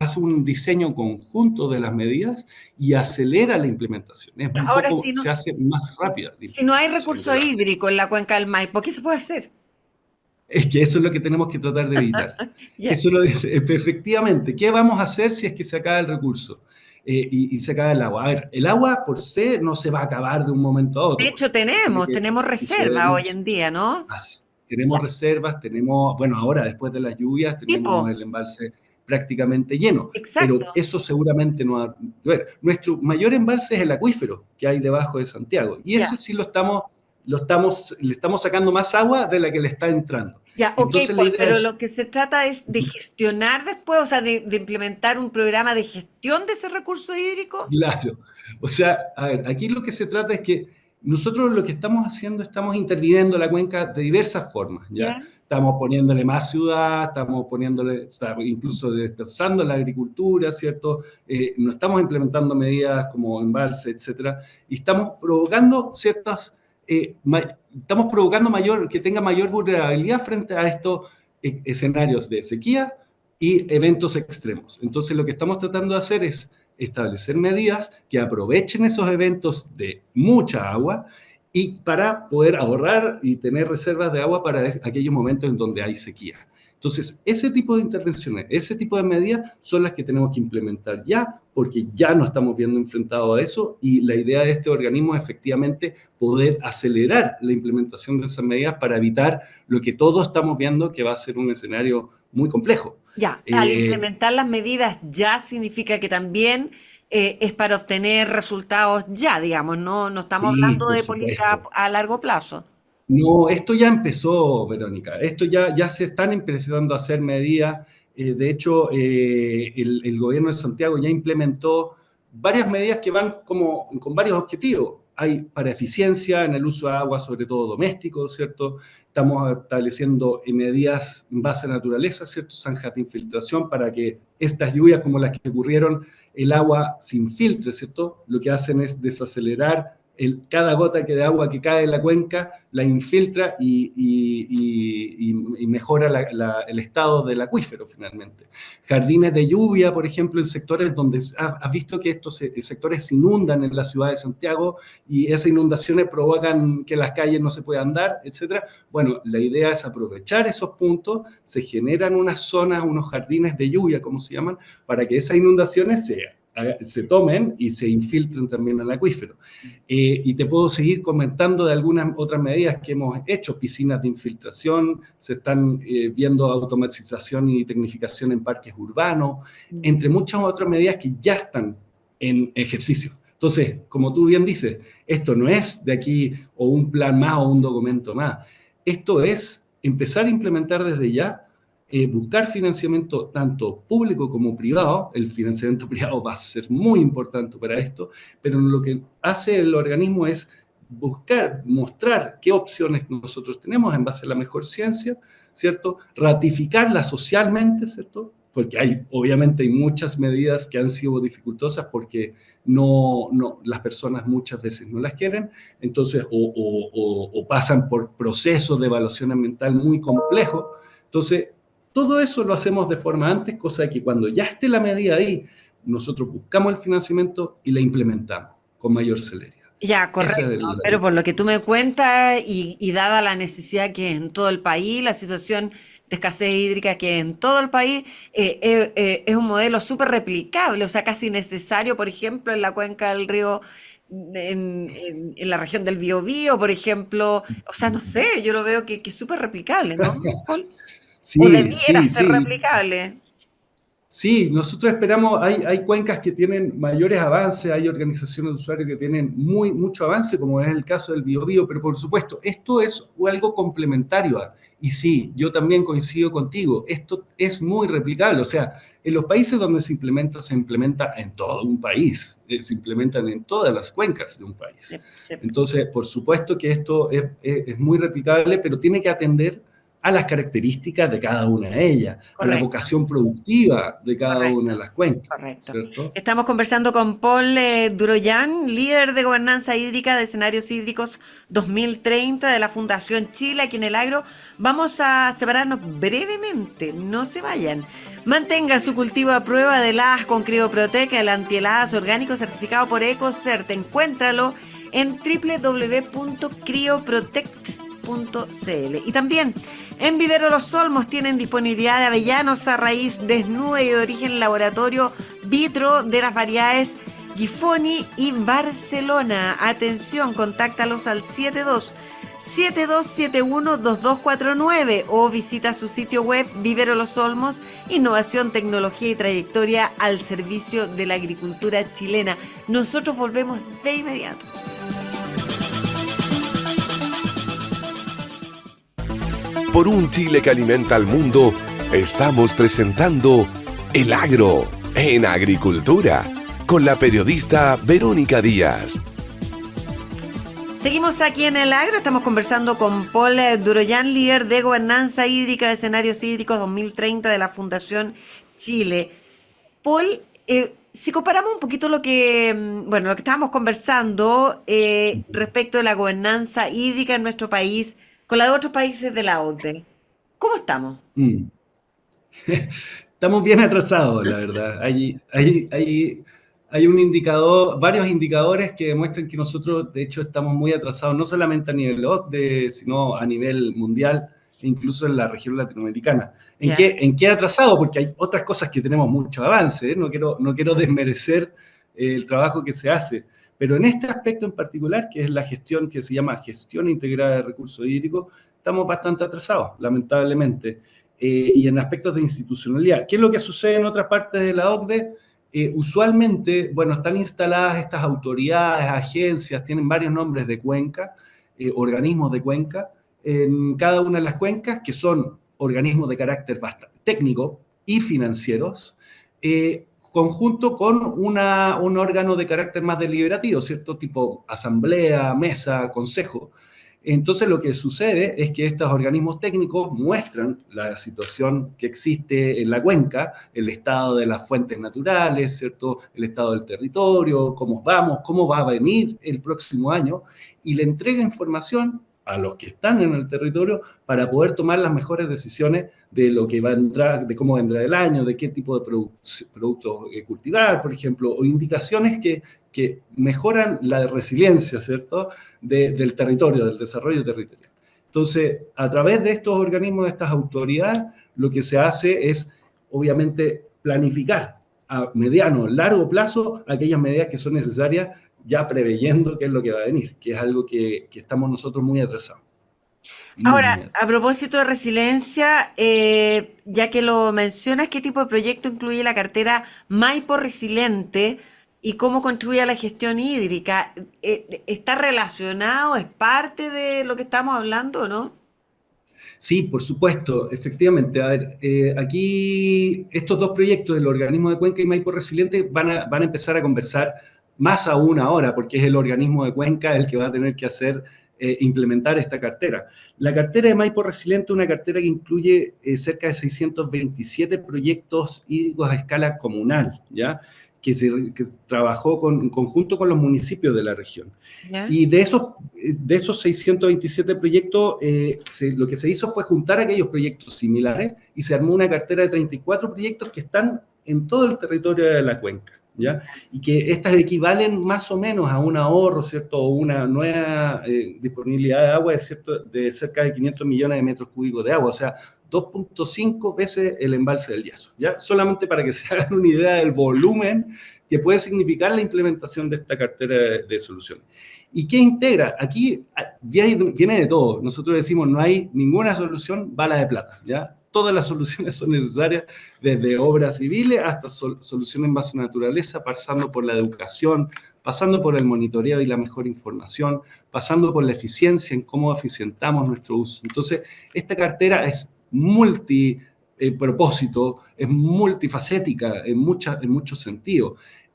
S5: hace un diseño conjunto de las medidas y acelera la implementación. Es un
S2: Ahora,
S5: poco, se hace más rápida la
S2: si no hay
S5: implementación
S2: recurso
S5: del agua.
S2: hídrico en la cuenca del Maipo, ¿qué se puede hacer?
S5: Es que eso es lo que tenemos que tratar de evitar.
S2: Ya.
S5: Efectivamente, ¿qué vamos a hacer si es que se acaba el recurso y se acaba el agua? A ver, el agua por sí no se va a acabar de un momento a
S2: De
S5: otro, por
S2: hecho,
S5: supuesto, tiene que
S2: tenemos
S5: suceder
S2: reserva hoy
S5: mucho.
S2: en día, ¿no?
S5: Tenemos
S2: Ya.
S5: reservas, tenemos, bueno, ahora después de las lluvias tenemos
S2: Tipo,
S5: el embalse prácticamente lleno, pero
S2: exacto.
S5: eso seguramente no ha... Bueno, nuestro mayor embalse es el acuífero que hay debajo de Santiago y
S2: Ya.
S5: ese sí le estamos sacando más agua de la que le está entrando.
S2: Ya, ok,
S5: Entonces la
S2: Paul,
S5: idea
S2: pero
S5: es,
S2: lo que se trata es de gestionar después, o sea, de implementar un programa de gestión de ese recurso hídrico.
S5: claro, o sea, a ver, aquí lo que se trata es que nosotros lo que estamos haciendo, estamos interviniendo la cuenca de diversas formas, ¿ya?
S2: ¿Ya?
S5: Estamos poniéndole más ciudad, estamos incluso desplazando la agricultura, ¿cierto? No estamos implementando medidas como embalse, etcétera, y estamos provocando estamos provocando que tenga mayor vulnerabilidad frente a estos escenarios de sequía y eventos extremos. Entonces, lo que estamos tratando de hacer es establecer medidas que aprovechen esos eventos de mucha agua y para poder ahorrar y tener reservas de agua para aquellos momentos en donde hay sequía. Entonces, ese tipo de intervenciones, ese tipo de medidas son las que tenemos que implementar ya, porque ya nos estamos viendo enfrentados a eso, y la idea de este organismo es efectivamente poder acelerar la implementación de esas medidas para evitar lo que todos estamos viendo, que va a ser un escenario muy complejo.
S2: Ya, al implementar las medidas ya significa que también es para obtener resultados ya, digamos, no estamos
S5: Sí,
S2: hablando
S5: por
S2: de política
S5: supuesto.
S2: a largo plazo.
S5: No, esto ya empezó, Verónica. Esto ya se están empezando a hacer medidas. De hecho, el gobierno de Santiago ya implementó varias medidas que van como con varios objetivos. Hay para eficiencia en el uso de agua, sobre todo doméstico, ¿cierto? Estamos estableciendo medidas en base a naturaleza, ¿cierto? Zanjas de infiltración para que estas lluvias como las que ocurrieron, el agua se infiltre, ¿cierto? Lo que hacen es desacelerar cada gota de agua que cae en la cuenca, la infiltra y mejora el estado del acuífero finalmente. Jardines de lluvia, por ejemplo, en sectores donde has visto que estos sectores se inundan en la ciudad de Santiago y esas inundaciones provocan que las calles no se puedan andar, etc. Bueno, la idea es aprovechar esos puntos, se generan unas zonas, unos jardines de lluvia, como se llaman, para que esas inundaciones se tomen y se infiltren también al acuífero. Y te puedo seguir comentando de algunas otras medidas que hemos hecho, piscinas de infiltración, se están viendo automatización y tecnificación en parques urbanos, entre muchas otras medidas que ya están en ejercicio. Entonces, como tú bien dices, esto no es de aquí o un plan más o un documento más. Esto es empezar a implementar desde ya, buscar financiamiento tanto público como privado. El financiamiento privado va a ser muy importante para esto, pero lo que hace el organismo es buscar, mostrar qué opciones nosotros tenemos en base a la mejor ciencia, ¿cierto? Ratificarla socialmente, ¿cierto? Porque obviamente hay muchas medidas que han sido dificultosas porque las personas muchas veces no las quieren, entonces o pasan por procesos de evaluación ambiental muy complejos. Entonces, todo eso lo hacemos de forma antes, cosa de que cuando ya esté la medida ahí, nosotros buscamos el financiamiento y la implementamos con mayor celeridad.
S2: Ya,
S5: Esa
S2: correcto.
S5: es
S2: Pero por lo que tú me cuentas y dada la necesidad que es en todo el país, la situación de escasez hídrica que es en todo el país, es un modelo súper replicable, o sea, casi necesario, por ejemplo, en la cuenca del río, en la región del Biobío, por ejemplo. O sea, no sé, yo lo veo que es súper replicable, ¿no, Paul? O
S5: Sí,
S2: debiera
S5: sí,
S2: ser
S5: sí.
S2: replicable.
S5: Sí, nosotros esperamos, hay cuencas que tienen mayores avances, hay organizaciones de usuarios que tienen mucho avance, como es el caso del Biobío, pero por supuesto, esto es algo complementario. Y sí, yo también coincido contigo, esto es muy replicable, o sea, en los países donde se implementa en todo un país, se implementan en todas las cuencas de un país.
S2: Sí, sí.
S5: Entonces, por supuesto que esto es muy replicable, pero tiene que atender a las características de cada una de ellas, a la
S2: Correcto,
S5: vocación productiva de cada una
S2: correcto.
S5: de las cuencas,
S2: Correcto.
S5: ¿cierto?
S2: Estamos conversando con Paul Duroyan, líder de gobernanza hídrica de Escenarios Hídricos 2030 de la Fundación Chile, aquí en el Agro. Vamos a separarnos brevemente, no se vayan. Mantenga su cultivo a prueba de heladas con Crioprotec, el antiheladas orgánico certificado por EcoCert. Encuéntralo en www.crioprotect.cl. Y también en Vivero Los Olmos tienen disponibilidad de avellanos a raíz desnuda y de origen laboratorio Vitro de las variedades Gifoni y Barcelona. Atención, contáctalos al 7271-2249 o visita su sitio web Vivero Los Olmos, innovación, tecnología y trayectoria al servicio de la agricultura chilena. Nosotros volvemos de inmediato.
S1: Por un Chile que alimenta al mundo, estamos presentando El Agro en Agricultura con la periodista Verónica Díaz.
S2: Seguimos aquí en el Agro, estamos conversando con Paul Duroyan, líder de gobernanza hídrica de Escenarios Hídricos 2030 de la Fundación Chile. Paul, si comparamos un poquito lo que estábamos conversando respecto de la gobernanza hídrica en nuestro país con la de otros países de la OCDE, ¿cómo estamos?
S5: Estamos bien atrasados, la verdad. Hay un indicador, varios indicadores que demuestran que nosotros, de hecho, estamos muy atrasados, no solamente a nivel OCDE, sino a nivel mundial. incluso en la región latinoamericana.
S2: Ya.
S5: ¿En qué ha atrasado? Porque hay otras cosas que tenemos mucho avance, ¿eh? No quiero desmerecer el trabajo que se hace, pero en este aspecto en particular, que es la gestión que se llama gestión integrada de recursos hídricos, estamos bastante atrasados, lamentablemente. Y en aspectos de institucionalidad. ¿Qué es lo que sucede en otras partes de la OCDE? Usualmente, bueno, están instaladas estas autoridades, agencias, tienen varios nombres de cuenca, organismos de cuenca, en cada una de las cuencas, que son organismos de carácter bastante técnico y financieros, conjunto con un órgano de carácter más deliberativo, ¿cierto? Tipo asamblea, mesa, consejo. Entonces lo que sucede es que estos organismos técnicos muestran la situación que existe en la cuenca, el estado de las fuentes naturales, ¿cierto? El estado del territorio, cómo vamos, cómo va a venir el próximo año, y le entrega información a los que están en el territorio para poder tomar las mejores decisiones de lo que va a entrar, de cómo vendrá el año, de qué tipo de productos cultivar, por ejemplo, o indicaciones que mejoran la resiliencia, ¿cierto?, del territorio, del desarrollo territorial. Entonces, a través de estos organismos, de estas autoridades, lo que se hace es, obviamente, planificar a mediano, largo plazo aquellas medidas que son necesarias, ya preveyendo qué es lo que va a venir, que es algo que estamos nosotros muy atrasados.
S2: Ahora, a propósito de resiliencia, ya que lo mencionas, ¿qué tipo de proyecto incluye la cartera Maipo Resiliente y cómo contribuye a la gestión hídrica? ¿Está relacionado? ¿Es parte de lo que estamos hablando o no?
S5: Sí, por supuesto, efectivamente. A ver, aquí estos dos proyectos, el organismo de Cuenca y Maipo Resiliente, van a empezar a conversar más aún ahora, porque es el organismo de Cuenca el que va a tener que implementar esta cartera. La cartera de Maipo Resiliente es una cartera que incluye cerca de 627 proyectos hídricos a escala comunal, ¿ya? Que trabajó en conjunto con los municipios de la región.
S2: ¿Ya?
S5: Y de esos 627 proyectos, lo que se hizo fue juntar aquellos proyectos similares y se armó una cartera de 34 proyectos que están en todo el territorio de la cuenca, ¿ya? Y que estas equivalen más o menos a un ahorro, ¿cierto? O una nueva disponibilidad de agua de cerca de 500 millones de metros cúbicos de agua, o sea, 2.5 veces el embalse del Yaso, ¿ya? Solamente para que se hagan una idea del volumen que puede significar la implementación de esta cartera de soluciones. ¿Y qué integra? Aquí viene de todo. Nosotros decimos, no hay ninguna solución bala de plata, ¿ya? Todas las soluciones son necesarias, desde obras civiles hasta soluciones en base a naturaleza, pasando por la educación, pasando por el monitoreo y la mejor información, pasando por la eficiencia en cómo eficientamos nuestro uso. Entonces, esta cartera es multipropósito, es multifacética en muchos sentidos.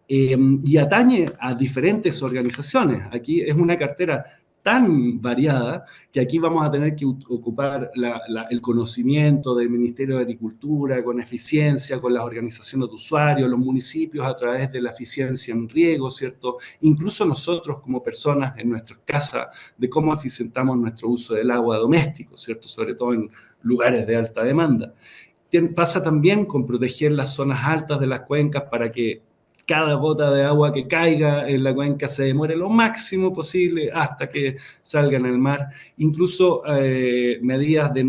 S5: Y atañe a diferentes organizaciones. Aquí es una cartera tan variada que aquí vamos a tener que ocupar el conocimiento del Ministerio de Agricultura con eficiencia, con las organizaciones de usuarios, los municipios a través de la eficiencia en riego, ¿cierto? Incluso nosotros como personas en nuestras casas, de cómo eficientamos nuestro uso del agua doméstico, ¿cierto? Sobre todo en lugares de alta demanda. Pasa también con proteger las zonas altas de las cuencas para que cada gota de agua que caiga en la cuenca se demore lo máximo posible hasta que salga en el mar. Incluso medidas de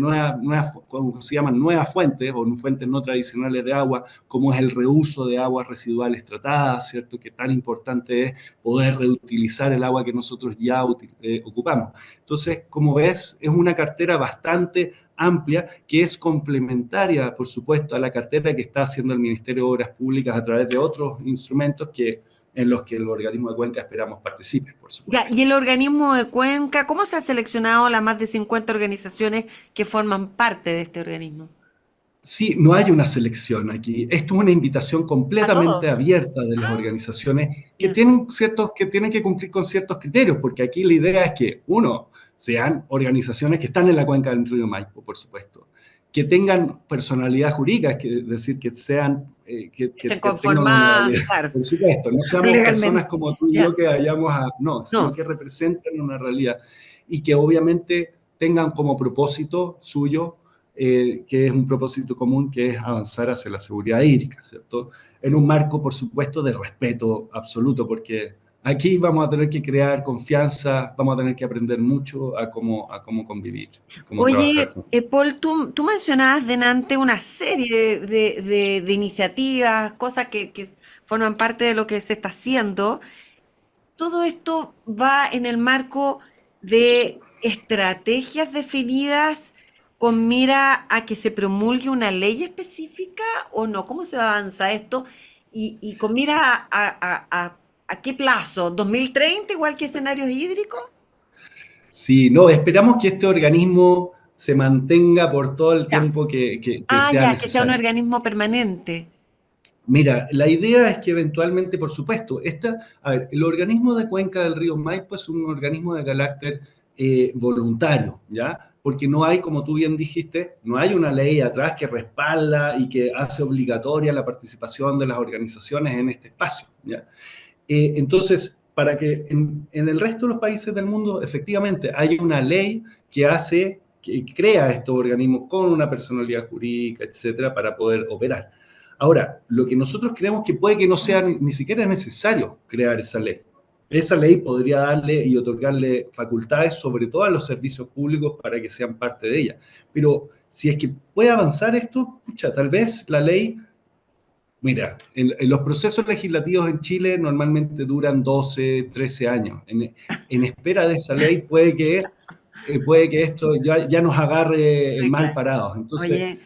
S5: como se llaman nuevas fuentes o fuentes no tradicionales de agua, como es el reuso de aguas residuales tratadas, ¿cierto? Que tan importante es poder reutilizar el agua que nosotros ya ocupamos. Entonces, como ves, es una cartera bastante amplia, que es complementaria, por supuesto, a la cartera que está haciendo el Ministerio de Obras Públicas a través de otros instrumentos en los que el organismo de Cuenca esperamos participe, por supuesto.
S2: Ya, y el organismo de Cuenca, ¿cómo se ha seleccionado las más de 50 organizaciones que forman parte de este organismo?
S5: Sí, no hay una selección aquí. Esto es una invitación completamente abierta de las organizaciones que tienen que cumplir con ciertos criterios, porque aquí la idea es que, uno, sean organizaciones que están en la cuenca del río Maipo, por supuesto, que tengan personalidad jurídica, es decir, que sean que
S2: Estén
S5: tengan una
S2: conformadas,
S5: legalidad,
S2: claro,
S5: por supuesto, no seamos
S2: legalmente.
S5: personas como tú y yo que vayamos sino que representen una realidad y que obviamente tengan como propósito suyo que es un propósito común, que es avanzar hacia la seguridad hídrica, ¿cierto? En un marco, por supuesto, de respeto absoluto, porque aquí vamos a tener que crear confianza, vamos a tener que aprender mucho a cómo convivir, cómo trabajar
S2: Oye,
S5: juntos.
S2: Paul, tú mencionabas delante una serie de iniciativas, cosas que forman parte de lo que se está haciendo. Todo esto va en el marco de estrategias definidas con mira a que se promulgue una ley específica o no. ¿Cómo se va a avanzar esto? Y con mira a qué plazo, ¿2030 igual que escenarios hídricos?
S5: Sí, no, esperamos que este organismo se mantenga por todo el
S2: Ya.
S5: tiempo que
S2: Ah,
S5: sea
S2: ya, que sea un
S5: necesario.
S2: organismo permanente.
S5: Mira, la idea es que eventualmente, por supuesto, a ver, el organismo de Cuenca del Río Maipo es un organismo de carácter voluntario, ¿ya? Porque no hay, como tú bien dijiste, no hay una ley atrás que respalda y que hace obligatoria la participación de las organizaciones en este espacio, ¿ya? Entonces, para que en el resto de los países del mundo efectivamente hay una ley que crea estos organismos con una personalidad jurídica, etcétera, para poder operar. Ahora, lo que nosotros creemos que puede que no sea ni siquiera necesario crear esa ley. Esa ley podría darle y otorgarle facultades, sobre todo a los servicios públicos, para que sean parte de ella. Pero si es que puede avanzar esto, pucha, tal vez la ley. Mira, en los procesos legislativos en Chile normalmente duran 12, 13 años. En espera de esa ley puede que esto ya nos agarre
S2: Sí,
S5: mal
S2: claro.
S5: parados. Entonces,
S2: Oye,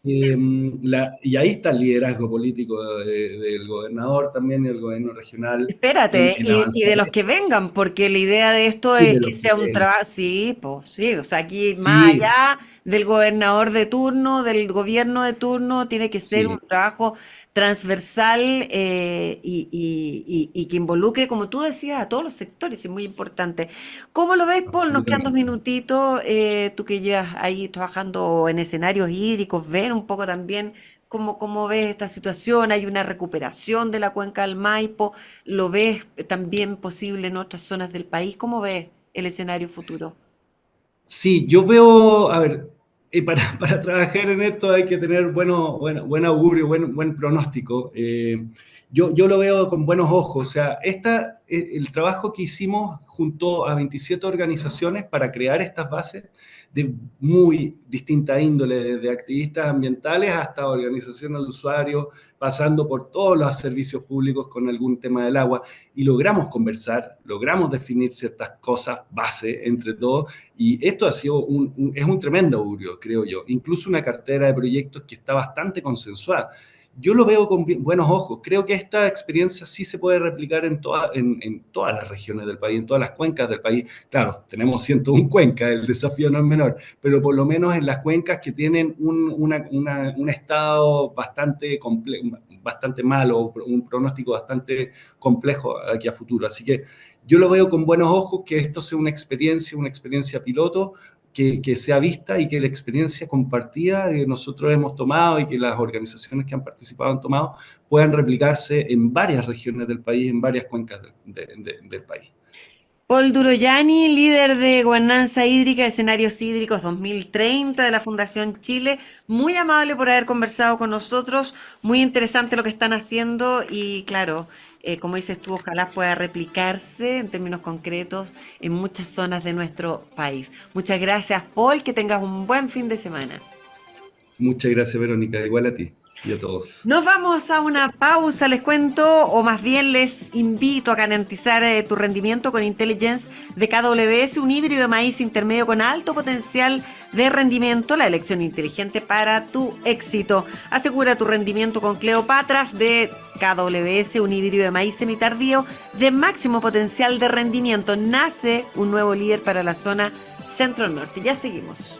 S5: y ahí está el liderazgo político del gobernador también y del gobierno regional
S2: espérate,
S5: en
S2: y
S5: avanzar
S2: de los que
S5: esto.
S2: vengan, porque la idea de esto
S5: Y
S2: es
S5: de
S2: que
S5: los que
S2: sea un
S5: ven.
S2: trabajo, sí, pues sí, o sea, aquí más
S5: Sí,
S2: allá del gobernador de turno, del gobierno de turno, tiene que ser un
S5: sí,
S2: trabajo transversal y que involucre, como tú decías, a todos los sectores, es muy importante. ¿Cómo lo ves, Paul? Nos quedan dos
S5: absolutamente.
S2: minutitos, tú que llevas ahí trabajando en escenarios hídricos, ver un poco también. ¿Cómo ves esta situación? ¿Hay una recuperación de la cuenca del Maipo? ¿Lo ves también posible en otras zonas del país? ¿Cómo ves el escenario futuro?
S5: Sí, yo veo, a ver, para trabajar en esto hay que tener buen augurio, buen pronóstico. Yo lo veo con buenos ojos. O sea, el trabajo que hicimos junto a 27 organizaciones para crear estas bases de muy distinta índole, desde activistas ambientales hasta organizaciones de usuarios, pasando por todos los servicios públicos con algún tema del agua, y logramos conversar, logramos definir ciertas cosas base entre todos, y esto ha sido es un tremendo augurio, creo yo. Incluso una cartera de proyectos que está bastante consensuada. Yo lo veo con buenos ojos. Creo que esta experiencia sí se puede replicar en todas las regiones del país, en todas las cuencas del país. Claro, tenemos 101 cuencas, el desafío no es menor, pero por lo menos en las cuencas que tienen un estado bastante malo, un pronóstico bastante complejo aquí a futuro. Así que yo lo veo con buenos ojos, que esto sea una experiencia piloto, que sea vista y que la experiencia compartida que nosotros hemos tomado y que las organizaciones que han participado han tomado puedan replicarse en varias regiones del país, en varias cuencas del país.
S2: Paul Duroyani, líder de Gobernanza Hídrica, Escenarios Hídricos 2030 de la Fundación Chile, muy amable por haber conversado con nosotros, muy interesante lo que están haciendo y claro, como dices tú, ojalá pueda replicarse en términos concretos en muchas zonas de nuestro país. Muchas gracias, Paul, que tengas un buen fin de semana.
S5: Muchas gracias, Verónica. Igual a ti y a todos.
S2: Nos vamos a una pausa, les cuento, o más bien les invito a garantizar tu rendimiento con Intelligence de KWS, un híbrido de maíz intermedio con alto potencial de rendimiento, la elección inteligente para tu éxito. Asegura tu rendimiento con Cleopatras de KWS, un híbrido de maíz semitardío de máximo potencial de rendimiento. Nace un nuevo líder para la zona centro-norte. Ya seguimos.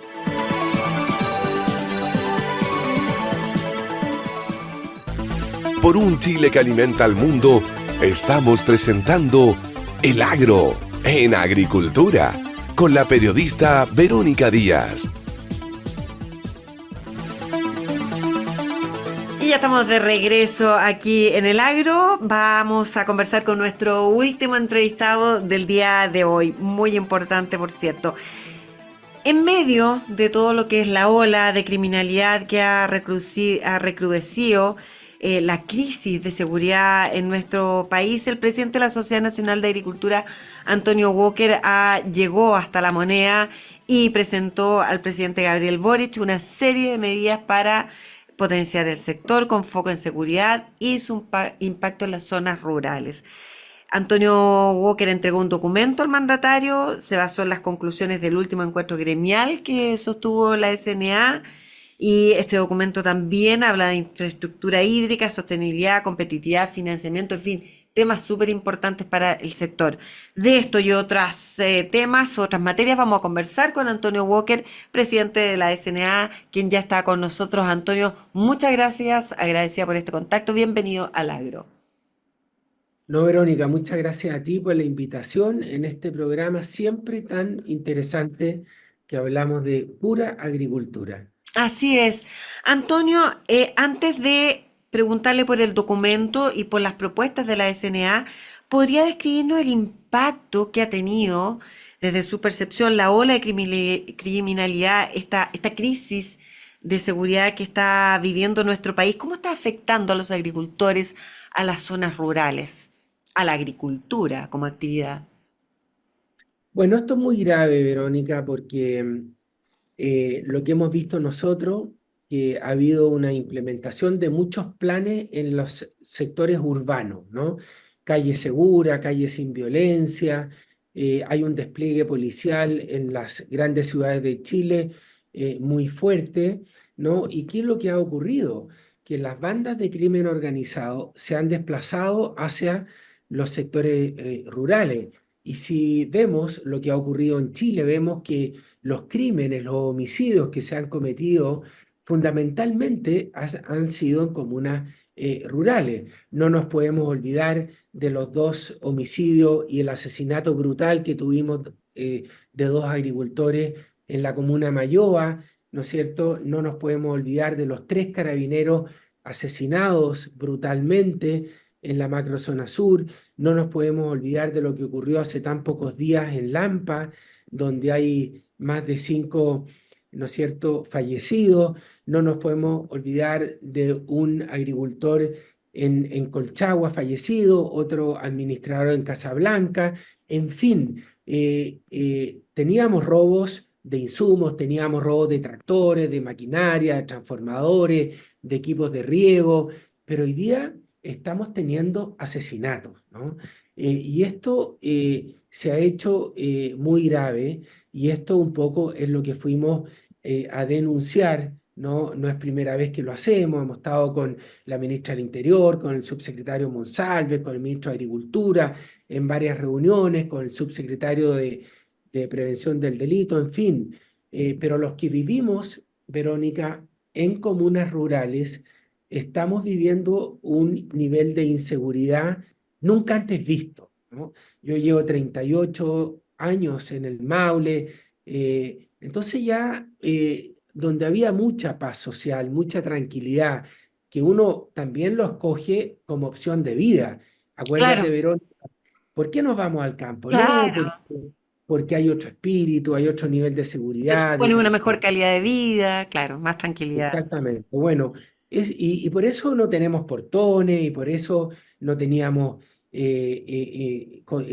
S1: Por un Chile que alimenta al mundo, estamos presentando El Agro en Agricultura con la periodista Verónica Díaz.
S2: Y ya estamos de regreso aquí en El Agro. Vamos a conversar con nuestro último entrevistado del día de hoy. Muy importante, por cierto. En medio de todo lo que es la ola de criminalidad que ha recrudecido, la crisis de seguridad en nuestro país, el presidente de la Sociedad Nacional de Agricultura, Antonio Walker, llegó hasta La Moneda y presentó al presidente Gabriel Boric una serie de medidas para potenciar el sector con foco en seguridad y su impacto en las zonas rurales. Antonio Walker entregó un documento al mandatario, se basó en las conclusiones del último encuentro gremial que sostuvo la SNA y este documento también habla de infraestructura hídrica, sostenibilidad, competitividad, financiamiento, en fin, temas súper importantes para el sector. De esto y otros temas, otras materias, vamos a conversar con Antonio Walker, presidente de la SNA, quien ya está con nosotros. Antonio, muchas gracias, agradecida por este contacto, bienvenido al Agro.
S6: No, Verónica, muchas gracias a ti por la invitación en este programa siempre tan interesante que hablamos de pura agricultura.
S2: Así es. Antonio, antes de preguntarle por el documento y por las propuestas de la SNA, ¿podría describirnos el impacto que ha tenido desde su percepción la ola de criminalidad, esta crisis de seguridad que está viviendo nuestro país? ¿Cómo está afectando a los agricultores, a las zonas rurales, a la agricultura como actividad?
S6: Bueno, esto es muy grave, Verónica, porque lo que hemos visto nosotros, que ha habido una implementación de muchos planes en los sectores urbanos, ¿no? Calle segura, calle sin violencia, hay un despliegue policial en las grandes ciudades de Chile muy fuerte, ¿no? ¿Y qué es lo que ha ocurrido? Que las bandas de crimen organizado se han desplazado hacia los sectores rurales. Y si vemos lo que ha ocurrido en Chile, vemos que los crímenes, los homicidios que se han cometido fundamentalmente han sido en comunas rurales. No nos podemos olvidar de los 2 homicidios y el asesinato brutal que tuvimos de 2 agricultores en la comuna Mayoa, ¿no es cierto? No nos podemos olvidar de los 3 carabineros asesinados brutalmente en la macrozona sur. No nos podemos olvidar de lo que ocurrió hace tan pocos días en Lampa, donde hay más de 5, ¿no es cierto?, fallecidos. No nos podemos olvidar de un agricultor en Colchagua fallecido, otro administrador en Casablanca. En fin, teníamos robos de insumos, teníamos robos de tractores, de maquinaria, de transformadores, de equipos de riego, pero hoy día estamos teniendo asesinatos, ¿no? Y esto se ha hecho muy grave, y esto un poco es lo que fuimos a denunciar, ¿no? No es primera vez que lo hacemos, hemos estado con la ministra del Interior, con el subsecretario Monsalve, con el ministro de Agricultura, en varias reuniones, con el subsecretario de Prevención del Delito, en fin. Pero los que vivimos, Verónica, en comunas rurales, estamos viviendo un nivel de inseguridad nunca antes visto, ¿no? Yo llevo 38 años en el Maule, entonces ya donde había mucha paz social, mucha tranquilidad, que uno también lo escoge como opción de vida.
S2: Claro,
S6: Acuérdate, Verónica, ¿por qué nos vamos al campo? No,
S2: claro.
S6: porque hay otro espíritu, hay otro nivel de
S2: Se
S6: seguridad, de
S2: supone una
S6: tranquilidad.
S2: mejor calidad de vida, claro, más tranquilidad.
S6: Exactamente. Bueno, y por eso no tenemos portones, y por eso no teníamos equipos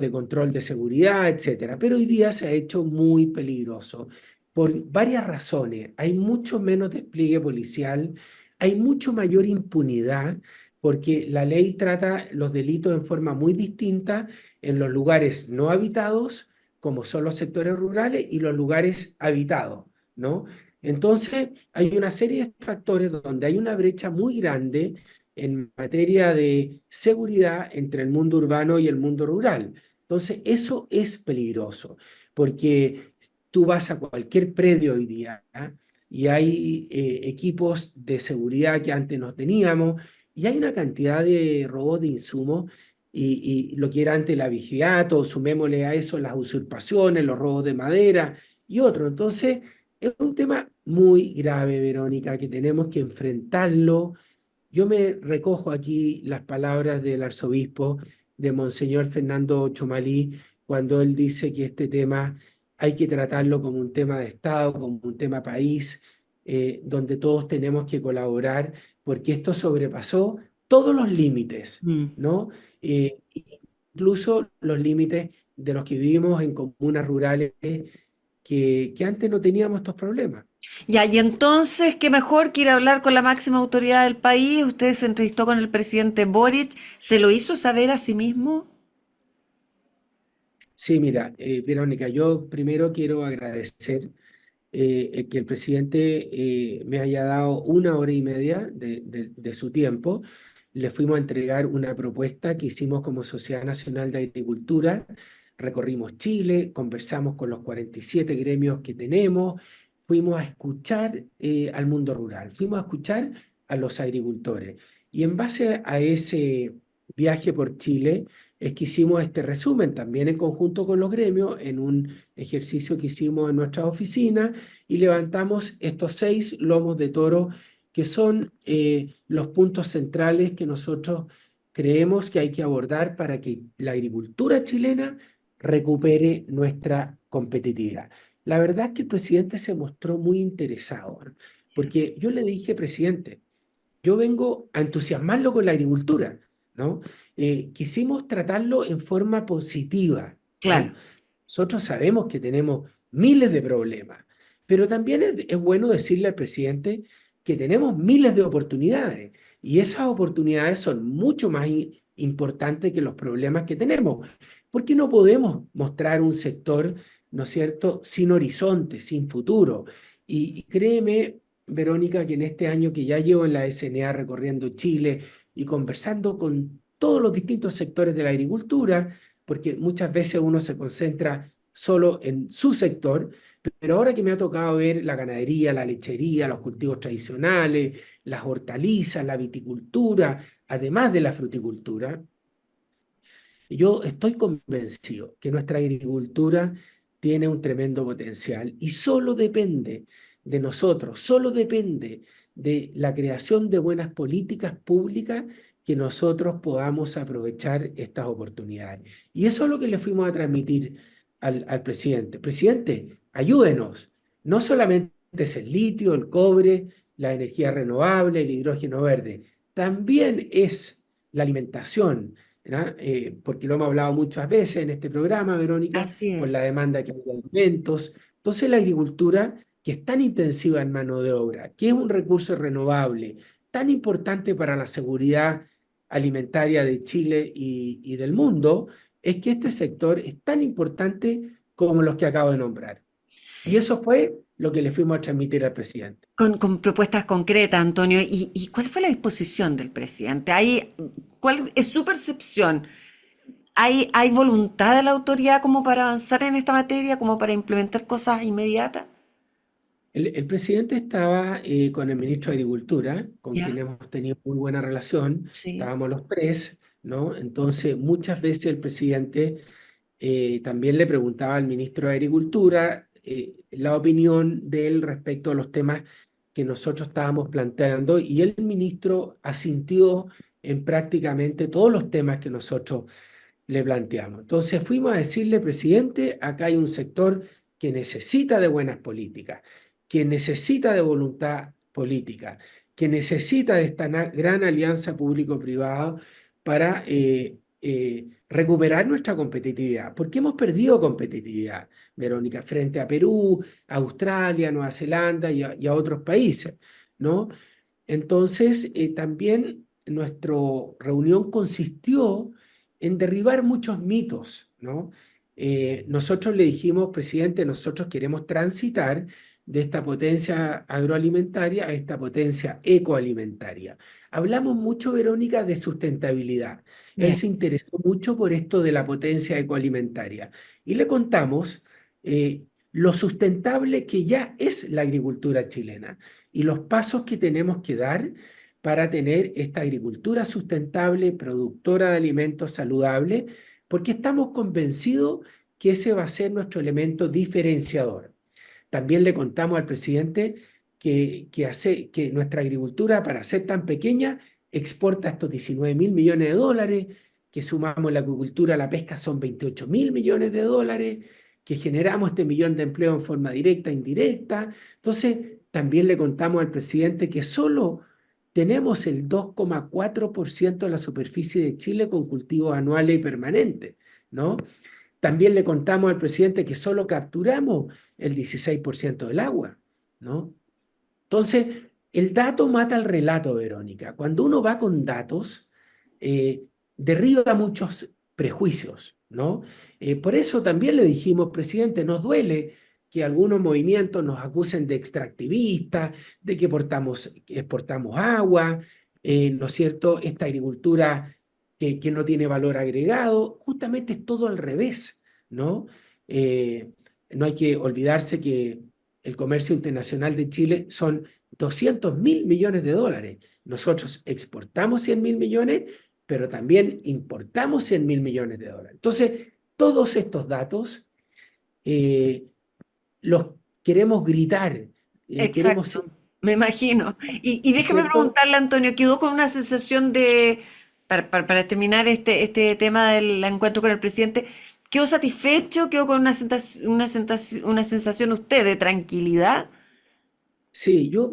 S6: de control de seguridad, etcétera. Pero hoy día se ha hecho muy peligroso por varias razones. Hay mucho menos despliegue policial, hay mucho mayor impunidad, porque la ley trata los delitos en forma muy distinta en los lugares no habitados, como son los sectores rurales, y los lugares habitados, ¿no? Entonces, hay una serie de factores donde hay una brecha muy grande en materia de seguridad entre el mundo urbano y el mundo rural. Entonces, eso es peligroso, porque tú vas a cualquier predio hoy día, ¿ah? Y hay equipos de seguridad que antes no teníamos, y hay una cantidad de robos de insumos, y lo que era antes la vigiato, sumémosle a eso las usurpaciones, los robos de madera y otro. Entonces, es un tema muy grave, Verónica, que tenemos que enfrentarlo. Yo me recojo aquí las palabras del arzobispo de Monseñor Fernando Chomalí, cuando él dice que este tema hay que tratarlo como un tema de Estado, como un tema país, donde todos tenemos que colaborar porque esto sobrepasó todos los límites,
S2: Mm.
S6: ¿no? Incluso los límites de los que vivimos en comunas rurales que antes no teníamos estos problemas.
S2: Ya, y entonces, ¿qué mejor que ir a hablar con la máxima autoridad del país? Usted se entrevistó con el presidente Boric, ¿se lo hizo saber a sí mismo?
S6: Sí, mira, Verónica, yo primero quiero agradecer el que el presidente me haya dado 1 hora y media de su tiempo. Le fuimos a entregar una propuesta que hicimos como Sociedad Nacional de Agricultura. Recorrimos Chile, conversamos con los 47 gremios que tenemos, fuimos a escuchar al mundo rural, fuimos a escuchar a los agricultores. Y en base a ese viaje por Chile, es que hicimos este resumen también en conjunto con los gremios en un ejercicio que hicimos en nuestras oficinas y levantamos estos 6 lomos de toro que son los puntos centrales que nosotros creemos que hay que abordar para que la agricultura chilena recupere nuestra competitividad. La verdad es que el presidente se mostró muy interesado, ¿eh? Porque yo le dije, presidente, yo vengo a entusiasmarlo con la agricultura, ¿no? Quisimos tratarlo en forma positiva, ¿no?
S2: Claro.
S6: Nosotros sabemos que tenemos miles de problemas, pero también es bueno decirle al presidente que tenemos miles de oportunidades y esas oportunidades son mucho más importantes que los problemas que tenemos. Porque no podemos mostrar un sector, ¿no es cierto?, sin horizonte, sin futuro. Y créeme, Verónica, que en este año que ya llevo en la SNA recorriendo Chile y conversando con todos los distintos sectores de la agricultura, porque muchas veces uno se concentra solo en su sector, pero ahora que me ha tocado ver la ganadería, la lechería, los cultivos tradicionales, las hortalizas, la viticultura, además de la fruticultura, yo estoy convencido que nuestra agricultura tiene un tremendo potencial y solo depende de nosotros, solo depende de la creación de buenas políticas públicas que nosotros podamos aprovechar estas oportunidades. Y eso es lo que le fuimos a transmitir al presidente. Presidente, ayúdenos. No solamente es el litio, el cobre, la energía renovable, el hidrógeno verde, también es la alimentación, ¿no? Porque lo hemos hablado muchas veces en este programa, Verónica,
S2: Así
S6: por
S2: es.
S6: la demanda que hay de alimentos. Entonces la agricultura, que es tan intensiva en mano de obra, que es un recurso renovable, tan importante para la seguridad alimentaria de Chile y del mundo, es que este sector es tan importante como los que acabo de nombrar. Y eso fue lo que le fuimos a transmitir al presidente.
S2: Con propuestas concretas, Antonio. ¿Y cuál fue la disposición del presidente? ¿Cuál es su percepción? ¿Hay voluntad de la autoridad como para avanzar en esta materia, como para implementar cosas inmediatas?
S6: El presidente estaba con el ministro de Agricultura, con quien
S2: Ya,
S6: hemos tenido muy buena relación,
S2: sí.
S6: estábamos los tres, ¿no? Entonces, muchas veces el presidente también le preguntaba al ministro de Agricultura la opinión de él respecto a los temas que nosotros estábamos planteando y el ministro asintió en prácticamente todos los temas que nosotros le planteamos. Entonces fuimos a decirle, presidente, acá hay un sector que necesita de buenas políticas, que necesita de voluntad política, que necesita de esta gran alianza público-privada para recuperar nuestra competitividad, porque hemos perdido competitividad, Verónica, frente a Perú, Australia, Nueva Zelanda y a otros países, ¿no? Entonces, también nuestra reunión consistió en derribar muchos mitos, ¿no? Nosotros le dijimos, presidente, nosotros queremos transitar de esta potencia agroalimentaria a esta potencia ecoalimentaria. Hablamos mucho, Verónica, de sustentabilidad. Él
S2: Bien.
S6: se interesó mucho por esto de la potencia ecoalimentaria y le contamos lo sustentable que ya es la agricultura chilena y los pasos que tenemos que dar para tener esta agricultura sustentable, productora de alimentos saludables, porque estamos convencidos que ese va a ser nuestro elemento diferenciador. También le contamos al presidente que nuestra agricultura, para ser tan pequeña, exporta estos 19.000 millones de dólares, que sumamos la acuicultura a la pesca son 28.000 millones de dólares, que generamos este millón de empleo en forma directa e indirecta. Entonces, también le contamos al presidente que solo tenemos el 2,4% de la superficie de Chile con cultivos anuales y permanentes, ¿no? También le contamos al presidente que solo capturamos el 16% del agua, ¿no? Entonces, el dato mata el relato, Verónica. Cuando uno va con datos, derriba muchos prejuicios, ¿no? Por eso también le dijimos, presidente, nos duele que algunos movimientos nos acusen de extractivistas, de que exportamos agua, ¿no es cierto? Esta agricultura que no tiene valor agregado, justamente es todo al revés, ¿no? No hay que olvidarse que el comercio internacional de Chile son 200.000 millones de dólares. Nosotros exportamos 100.000 millones, pero también importamos 100.000 millones de dólares. Entonces, todos estos datos los queremos gritar, queremos ser,
S2: Exacto, me imagino. Y déjame
S6: ¿cierto?
S2: preguntarle, Antonio, ¿quedó con una sensación de, para terminar este tema del encuentro con el presidente, quedó satisfecho, quedó con una sensación usted de tranquilidad?
S6: Sí, yo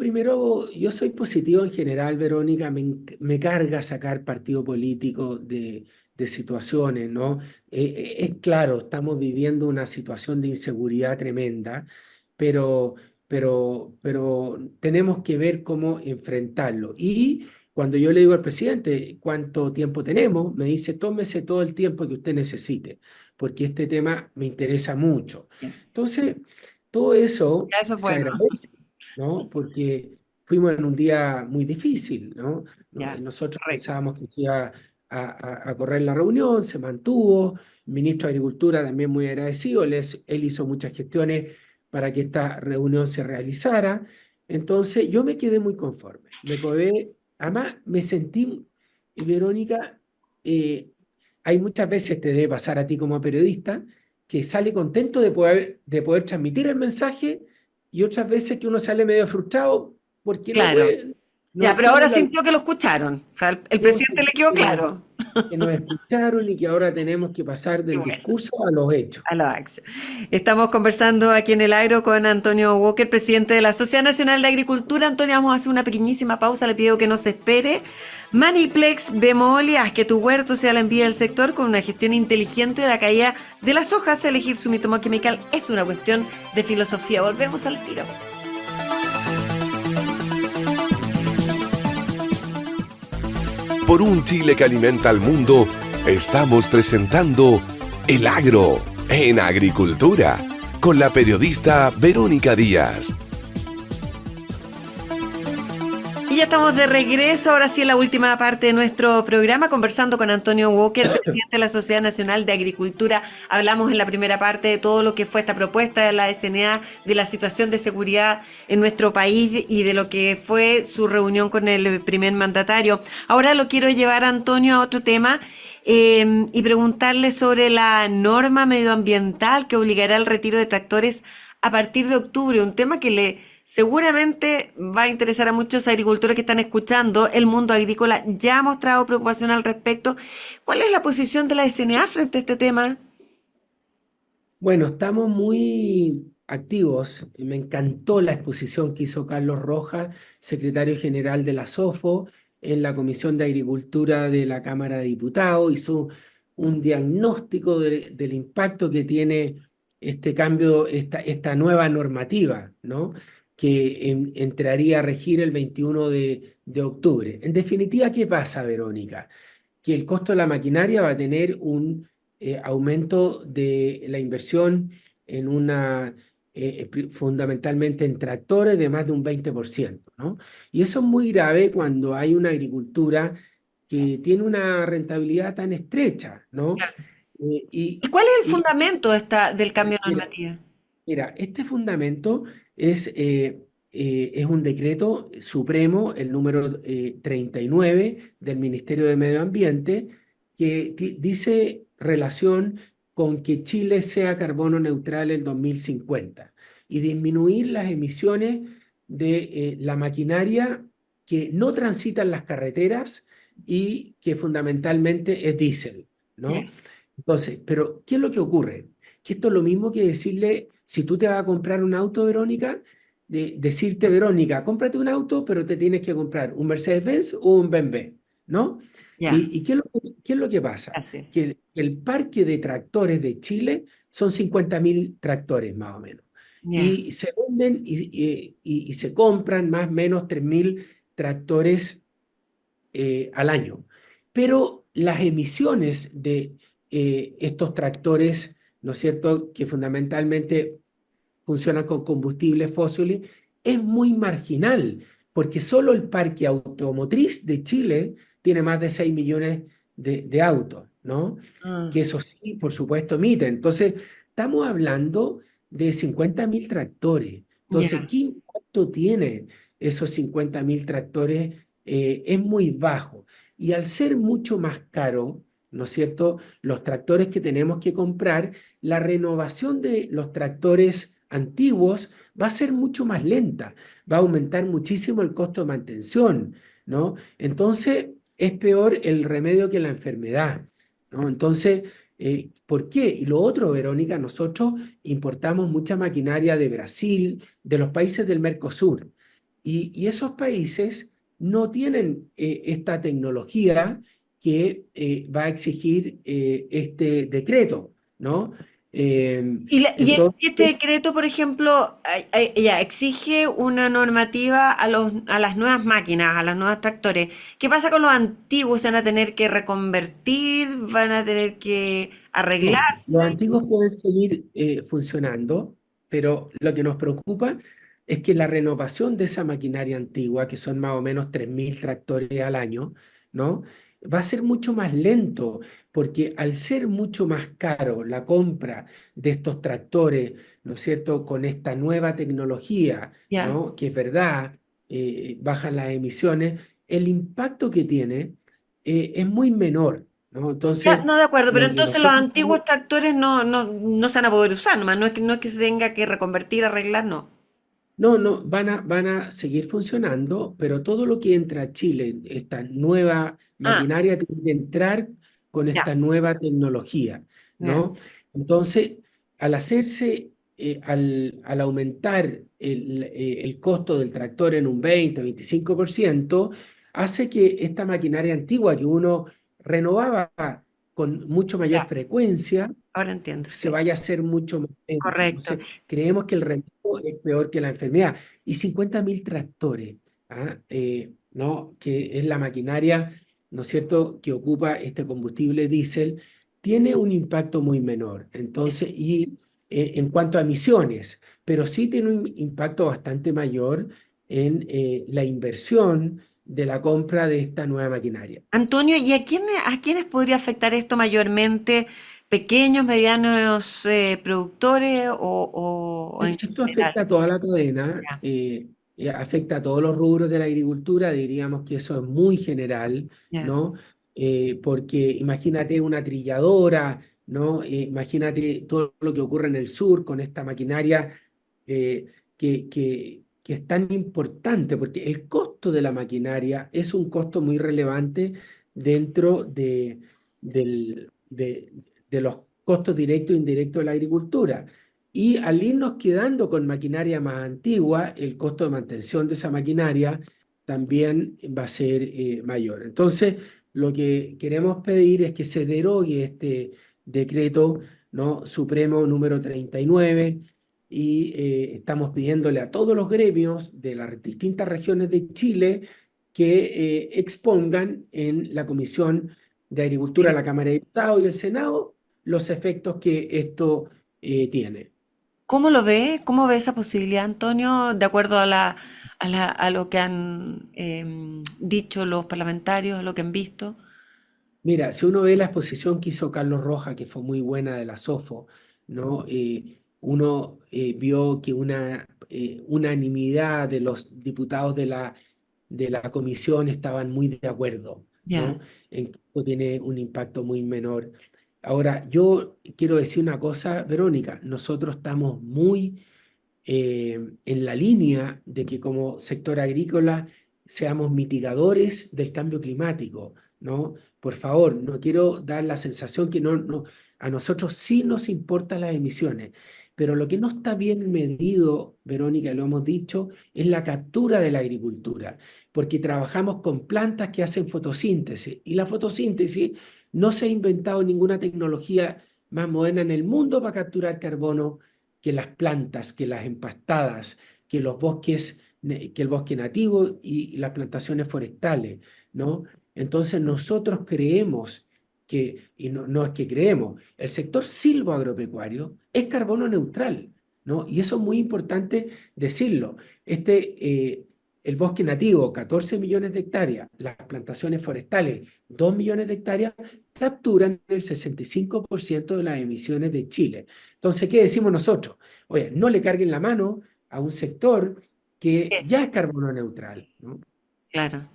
S6: soy positivo en general, Verónica, me carga sacar partido político de situaciones, ¿no? Es claro, estamos viviendo una situación de inseguridad tremenda, pero, pero tenemos que ver cómo enfrentarlo. Y cuando yo le digo al presidente cuánto tiempo tenemos, me dice, tómese todo el tiempo que usted necesite, porque este tema me interesa mucho. Entonces, todo eso
S2: Ya, eso es
S6: se
S2: bueno.
S6: agradece, ¿no? Porque fuimos en un día muy difícil, ¿no?
S2: Ya,
S6: Nosotros
S2: correcto.
S6: pensábamos que se iba a correr la reunión, se mantuvo, el ministro de Agricultura también muy agradecido, él hizo muchas gestiones para que esta reunión se realizara, entonces yo me quedé muy conforme, además me sentí, Verónica, eh, hay muchas veces, te debe pasar a ti como periodista, que sale contento de poder transmitir el mensaje y otras veces que uno sale medio frustrado porque no
S2: Claro.
S6: puede, no
S2: Ya, pero ahora
S6: obtiene la
S2: sintió que lo escucharon. O sea, el
S6: yo
S2: presidente le
S6: sentí
S2: quedó claro.
S6: que nos escucharon y que ahora tenemos que pasar
S2: Qué
S6: del
S2: bueno.
S6: discurso a los hechos.
S2: A la acción. Estamos conversando aquí en el aire con Antonio Walker, presidente de la Sociedad Nacional de Agricultura. Antonio, vamos a hacer una pequeñísima pausa, le pido que no se espere. Maniplex Bemol, haz que tu huerto sea la envidia del sector con una gestión inteligente de la caída de las hojas. Elegir su mitomo químical es una cuestión de filosofía. Volvemos al tiro.
S1: Por un Chile que alimenta al mundo, estamos presentando El Agro en Agricultura con la periodista Verónica Díaz.
S2: Y ya estamos de regreso, ahora sí en la última parte de nuestro programa, conversando con Antonio Walker, presidente de la Sociedad Nacional de Agricultura. Hablamos en la primera parte de todo lo que fue esta propuesta de la SNA, de la situación de seguridad en nuestro país y de lo que fue su reunión con el primer mandatario. Ahora lo quiero llevar, Antonio, a otro tema y preguntarle sobre la norma medioambiental que obligará al retiro de tractores a partir de octubre, un tema que seguramente va a interesar a muchos agricultores que están escuchando. El mundo agrícola ya ha mostrado preocupación al respecto. ¿Cuál es la posición de la SNA frente a este tema?
S6: Bueno, estamos muy activos. Me encantó la exposición que hizo Carlos Rojas, secretario general de la SOFO, en la Comisión de Agricultura de la Cámara de Diputados. Hizo un diagnóstico del impacto que tiene este cambio, esta nueva normativa, ¿no? Que entraría a regir el 21 de octubre. En definitiva, ¿qué pasa, Verónica? Que el costo de la maquinaria va a tener un aumento de la inversión en fundamentalmente en tractores de más de un 20%, ¿no? Y eso es muy grave cuando hay una agricultura que tiene una rentabilidad tan estrecha, ¿no? Eh, y,
S2: ¿Y cuál es el
S6: y
S2: fundamento del cambio
S6: mira,
S2: normativo?
S6: Mira, este fundamento es un decreto supremo, el número 39 del Ministerio de Medio Ambiente, que dice relación con que Chile sea carbono neutral el 2050 y disminuir las emisiones de la maquinaria que no transita en las carreteras y que fundamentalmente es diésel, ¿no?
S2: Ya.
S6: Entonces, pero ¿qué es lo que ocurre? Que esto es lo mismo que decirle, si tú te vas a comprar un auto, Verónica, decirte, Verónica, cómprate un auto, pero te tienes que comprar un Mercedes-Benz o un BMW, ¿no?
S2: Ya,
S6: ¿Y qué es lo que pasa?
S2: así es.
S6: Que el parque de tractores de Chile son 50.000 tractores más o menos.
S2: Ya,
S6: Y se venden y se compran más o menos 3.000 tractores al año. Pero las emisiones de estos tractores, ¿no es cierto?, que fundamentalmente funcionan con combustibles fósiles, es muy marginal, porque solo el parque automotriz de Chile tiene más de 6 millones de autos, ¿no?
S2: ah,
S6: Que eso sí, por supuesto, emite. Entonces, estamos hablando de 50.000 tractores. Entonces,
S2: ya.
S6: ¿qué impacto tiene esos 50.000 tractores? Es muy bajo. Y al ser mucho más caro, ¿no es cierto?, los tractores que tenemos que comprar, la renovación de los tractores antiguos va a ser mucho más lenta, va a aumentar muchísimo el costo de mantención, ¿no? Entonces, es peor el remedio que la enfermedad, ¿no? Entonces, ¿por qué? Y lo otro, Verónica, nosotros importamos mucha maquinaria de Brasil, de los países del Mercosur, y esos países no tienen esta tecnología que va a exigir este decreto, ¿no?
S2: Y este
S6: Entonces,
S2: decreto, por ejemplo, ya exige una normativa a las nuevas máquinas, a los nuevos tractores. ¿Qué pasa con los antiguos? ¿Se van a tener que reconvertir? ¿Van a tener que
S6: no, los
S2: arreglarse?
S6: antiguos pueden seguir funcionando, pero lo que nos preocupa es que la renovación de esa maquinaria antigua, que son más o menos 3.000 tractores al año, ¿no? Va a ser mucho más lento, porque al ser mucho más caro la compra de estos tractores, ¿no es cierto?, con esta nueva tecnología,
S2: Ya.
S6: ¿no?, que es verdad, bajan las emisiones, el impacto que tiene es muy menor, ¿no?
S2: Ya,
S6: Entonces,
S2: no, de acuerdo, pero
S6: lo que
S2: entonces los
S6: nosotros
S2: antiguos tractores no se van a poder usar nomás, no es que se tenga que reconvertir, arreglar, no.
S6: no, van a seguir funcionando, pero todo lo que entra a Chile, esta nueva
S2: Ah,
S6: maquinaria, tiene que entrar con
S2: ya,
S6: esta nueva tecnología,
S2: ya.
S6: ¿no? Entonces, al hacerse, al aumentar el costo del tractor en un 20-25%, hace que esta maquinaria antigua que uno renovaba con mucho mayor
S2: Ya,
S6: frecuencia,
S2: ahora entiendo,
S6: se
S2: sí.
S6: vaya a hacer mucho más lento.
S2: Correcto.
S6: Entonces, creemos que el remedio es peor que la enfermedad. Y 50.000 tractores, ¿ah? ¿No? Que es la maquinaria, ¿no es cierto?, que ocupa este combustible diésel, tiene un impacto muy menor. Entonces, y en cuanto a emisiones, pero sí tiene un impacto bastante mayor en la inversión de la compra de esta nueva maquinaria.
S2: Antonio, ¿y a quiénes podría afectar esto mayormente? ¿Pequeños, medianos productores o en
S6: Esto
S2: general?
S6: afecta a toda la cadena,
S2: Ya,
S6: afecta a todos los rubros de la agricultura, diríamos que eso es muy general,
S2: ya.
S6: ¿no? Porque imagínate una trilladora, ¿no? Imagínate todo lo que ocurre en el sur con esta maquinaria eh, que es tan importante, porque el costo de la maquinaria es un costo muy relevante dentro de los costos directos e indirectos de la agricultura. Y al irnos quedando con maquinaria más antigua, el costo de mantención de esa maquinaria también va a ser mayor. Entonces, lo que queremos pedir es que se derogue este decreto, ¿no?, supremo número 39 y estamos pidiéndole a todos los gremios de las distintas regiones de Chile que expongan en la Comisión de Agricultura de la Cámara de Diputados y el Senado los efectos que esto tiene.
S2: ¿Cómo lo ve? ¿Cómo ve esa posibilidad, Antonio, de acuerdo a lo que han dicho los parlamentarios, a lo que han visto?
S6: Mira, si uno ve la exposición que hizo Carlos Roja, que fue muy buena de la SOFO, ¿no? Uno vio que una unanimidad de los diputados de la comisión estaban muy de acuerdo,
S2: Ya.
S6: ¿no? En que esto tiene un impacto muy menor. Ahora, yo quiero decir una cosa, Verónica, nosotros estamos muy en la línea de que como sector agrícola seamos mitigadores del cambio climático, ¿no? Por favor, no quiero dar la sensación que a nosotros sí nos importan las emisiones. pero lo que no está bien medido, Verónica, lo hemos dicho, es la captura de la agricultura, porque trabajamos con plantas que hacen fotosíntesis, y la fotosíntesis no se ha inventado ninguna tecnología más moderna en el mundo para capturar carbono que las plantas, que las empastadas, que los bosques, que el bosque nativo y las plantaciones forestales, ¿no? Entonces nosotros creemos que, y no es que creemos, el sector silvoagropecuario es carbono neutral, ¿no? Y eso es muy importante decirlo. El bosque nativo, 14 millones de hectáreas, las plantaciones forestales, 2 millones de hectáreas, capturan el 65% de las emisiones de Chile. Entonces, ¿qué decimos nosotros? Oye, no le carguen la mano a un sector que ya es carbono neutral, ¿no?
S2: Claro.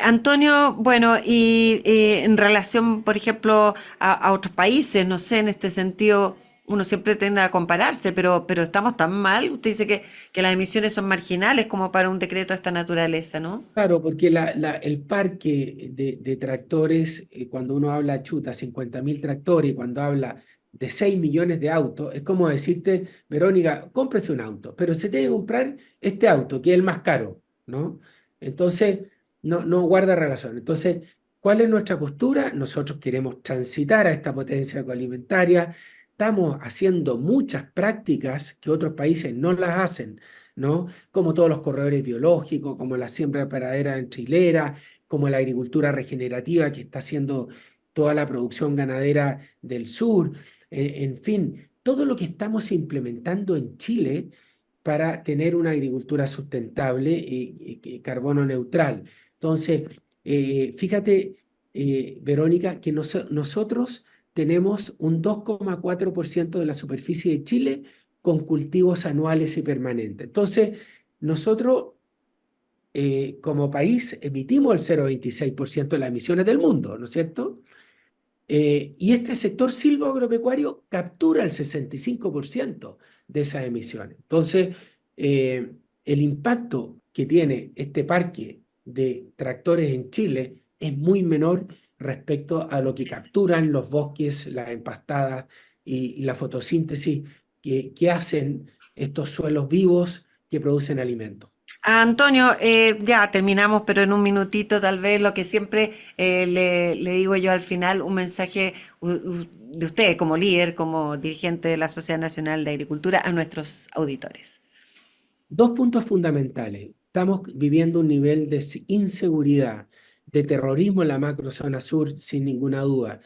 S2: Antonio, bueno, y en relación, por ejemplo, a otros países, no sé, en este sentido, uno siempre tiende a compararse, pero estamos tan mal. Usted dice que las emisiones son marginales como para un decreto de esta naturaleza, ¿no?
S6: Claro, porque el parque de tractores, cuando uno habla chuta, 50.000 tractores, y cuando habla de 6 millones de autos, es como decirte, Verónica, cómprese un auto, pero se tiene que comprar este auto, que es el más caro, ¿no? Entonces, no guarda relación. Entonces, ¿cuál es nuestra postura? Nosotros queremos transitar a esta potencia agroalimentaria. Estamos haciendo muchas prácticas que otros países no las hacen, ¿no? Como todos los corredores biológicos, como la siembra de pradera en trilera, como la agricultura regenerativa que está haciendo toda la producción ganadera del sur, en fin, todo lo que estamos implementando en Chile para tener una agricultura sustentable y carbono neutral. Entonces, fíjate, Verónica, que nosotros tenemos un 2,4% de la superficie de Chile con cultivos anuales y permanentes. Entonces, nosotros como país emitimos el 0,26% de las emisiones del mundo, ¿no es cierto? Y este sector silvoagropecuario captura el 65% de esas emisiones. Entonces, el impacto que tiene este parque de tractores en Chile es muy menor respecto a lo que capturan los bosques, las empastadas y la fotosíntesis que hacen estos suelos vivos que producen alimentos.
S2: Antonio, ya terminamos, pero en un minutito tal vez lo que siempre le digo yo al final, un mensaje de usted como líder, como dirigente de la Sociedad Nacional de Agricultura a nuestros auditores.
S6: Dos puntos fundamentales. Estamos viviendo un nivel de inseguridad, de terrorismo en la macrozona sur, sin ninguna duda.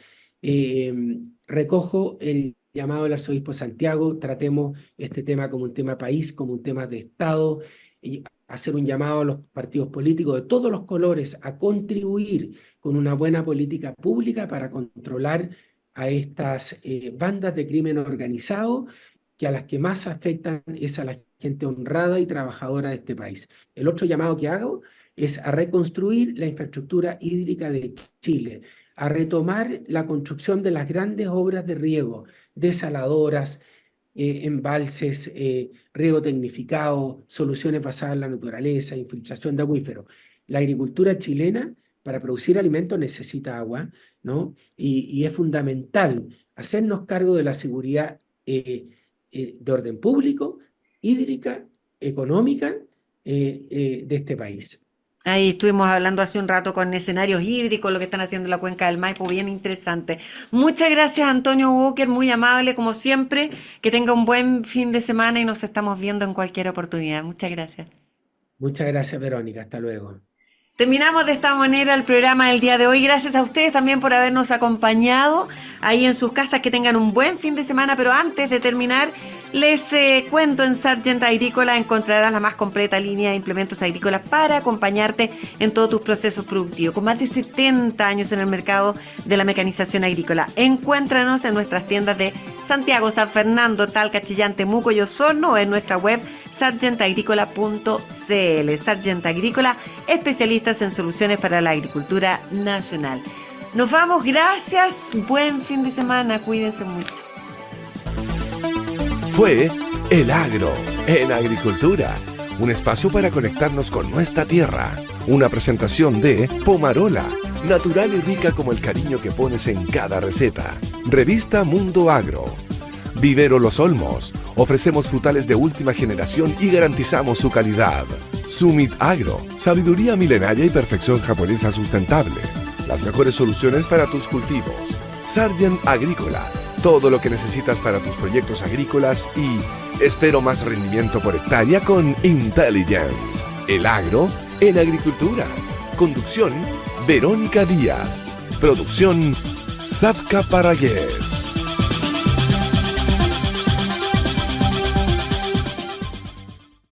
S6: Recojo el llamado del arzobispo Santiago, tratemos este tema como un tema país, como un tema de Estado, y hacer un llamado a los partidos políticos de todos los colores a contribuir con una buena política pública para controlar a estas bandas de crimen organizado, que a las que más afectan es a la gente honrada y trabajadora de este país. El otro llamado que hago es a reconstruir la infraestructura hídrica de Chile, a retomar la construcción de las grandes obras de riego, desaladoras, embalses, riego tecnificado, soluciones basadas en la naturaleza, infiltración de acuíferos. La agricultura chilena para producir alimentos necesita agua, ¿no? Y es fundamental hacernos cargo de la seguridad de orden público, hídrica, económica de este país.
S2: Ahí estuvimos hablando hace un rato con escenarios hídricos, lo que están haciendo en la cuenca del Maipo, bien interesante. Muchas gracias, Antonio Walker, muy amable como siempre. Que tenga un buen fin de semana y nos estamos viendo en cualquier oportunidad. Muchas gracias.
S6: Muchas gracias, Verónica. Hasta luego.
S2: Terminamos de esta manera el programa del día de hoy. Gracias a ustedes también por habernos acompañado ahí en sus casas. Que tengan un buen fin de semana, pero antes de terminar, les cuento, en Sargent Agrícola encontrarás la más completa línea de implementos agrícolas para acompañarte en todos tus procesos productivos. Con más de 70 años en el mercado de la mecanización agrícola. Encuéntranos en nuestras tiendas de Santiago, San Fernando, Talca, Chillán, Temuco y Osorno, o en nuestra web sargentagricola.cl. Sargent Agrícola, especialistas en soluciones para la agricultura nacional. Nos vamos, gracias, buen fin de semana, cuídense mucho.
S1: Fue El Agro en Agricultura, un espacio para conectarnos con nuestra tierra. Una presentación de Pomarola, natural y rica como el cariño que pones en cada receta. Revista Mundo Agro. Vivero Los Olmos. Ofrecemos frutales de última generación y garantizamos su calidad. Summit Agro. Sabiduría milenaria y perfección japonesa sustentable. Las mejores soluciones para tus cultivos. Sargent Agrícola. Todo lo que necesitas para tus proyectos agrícolas y espero más rendimiento por hectárea con Intelligence. El agro en agricultura. Conducción, Verónica Díaz. Producción, Sapca Paragués.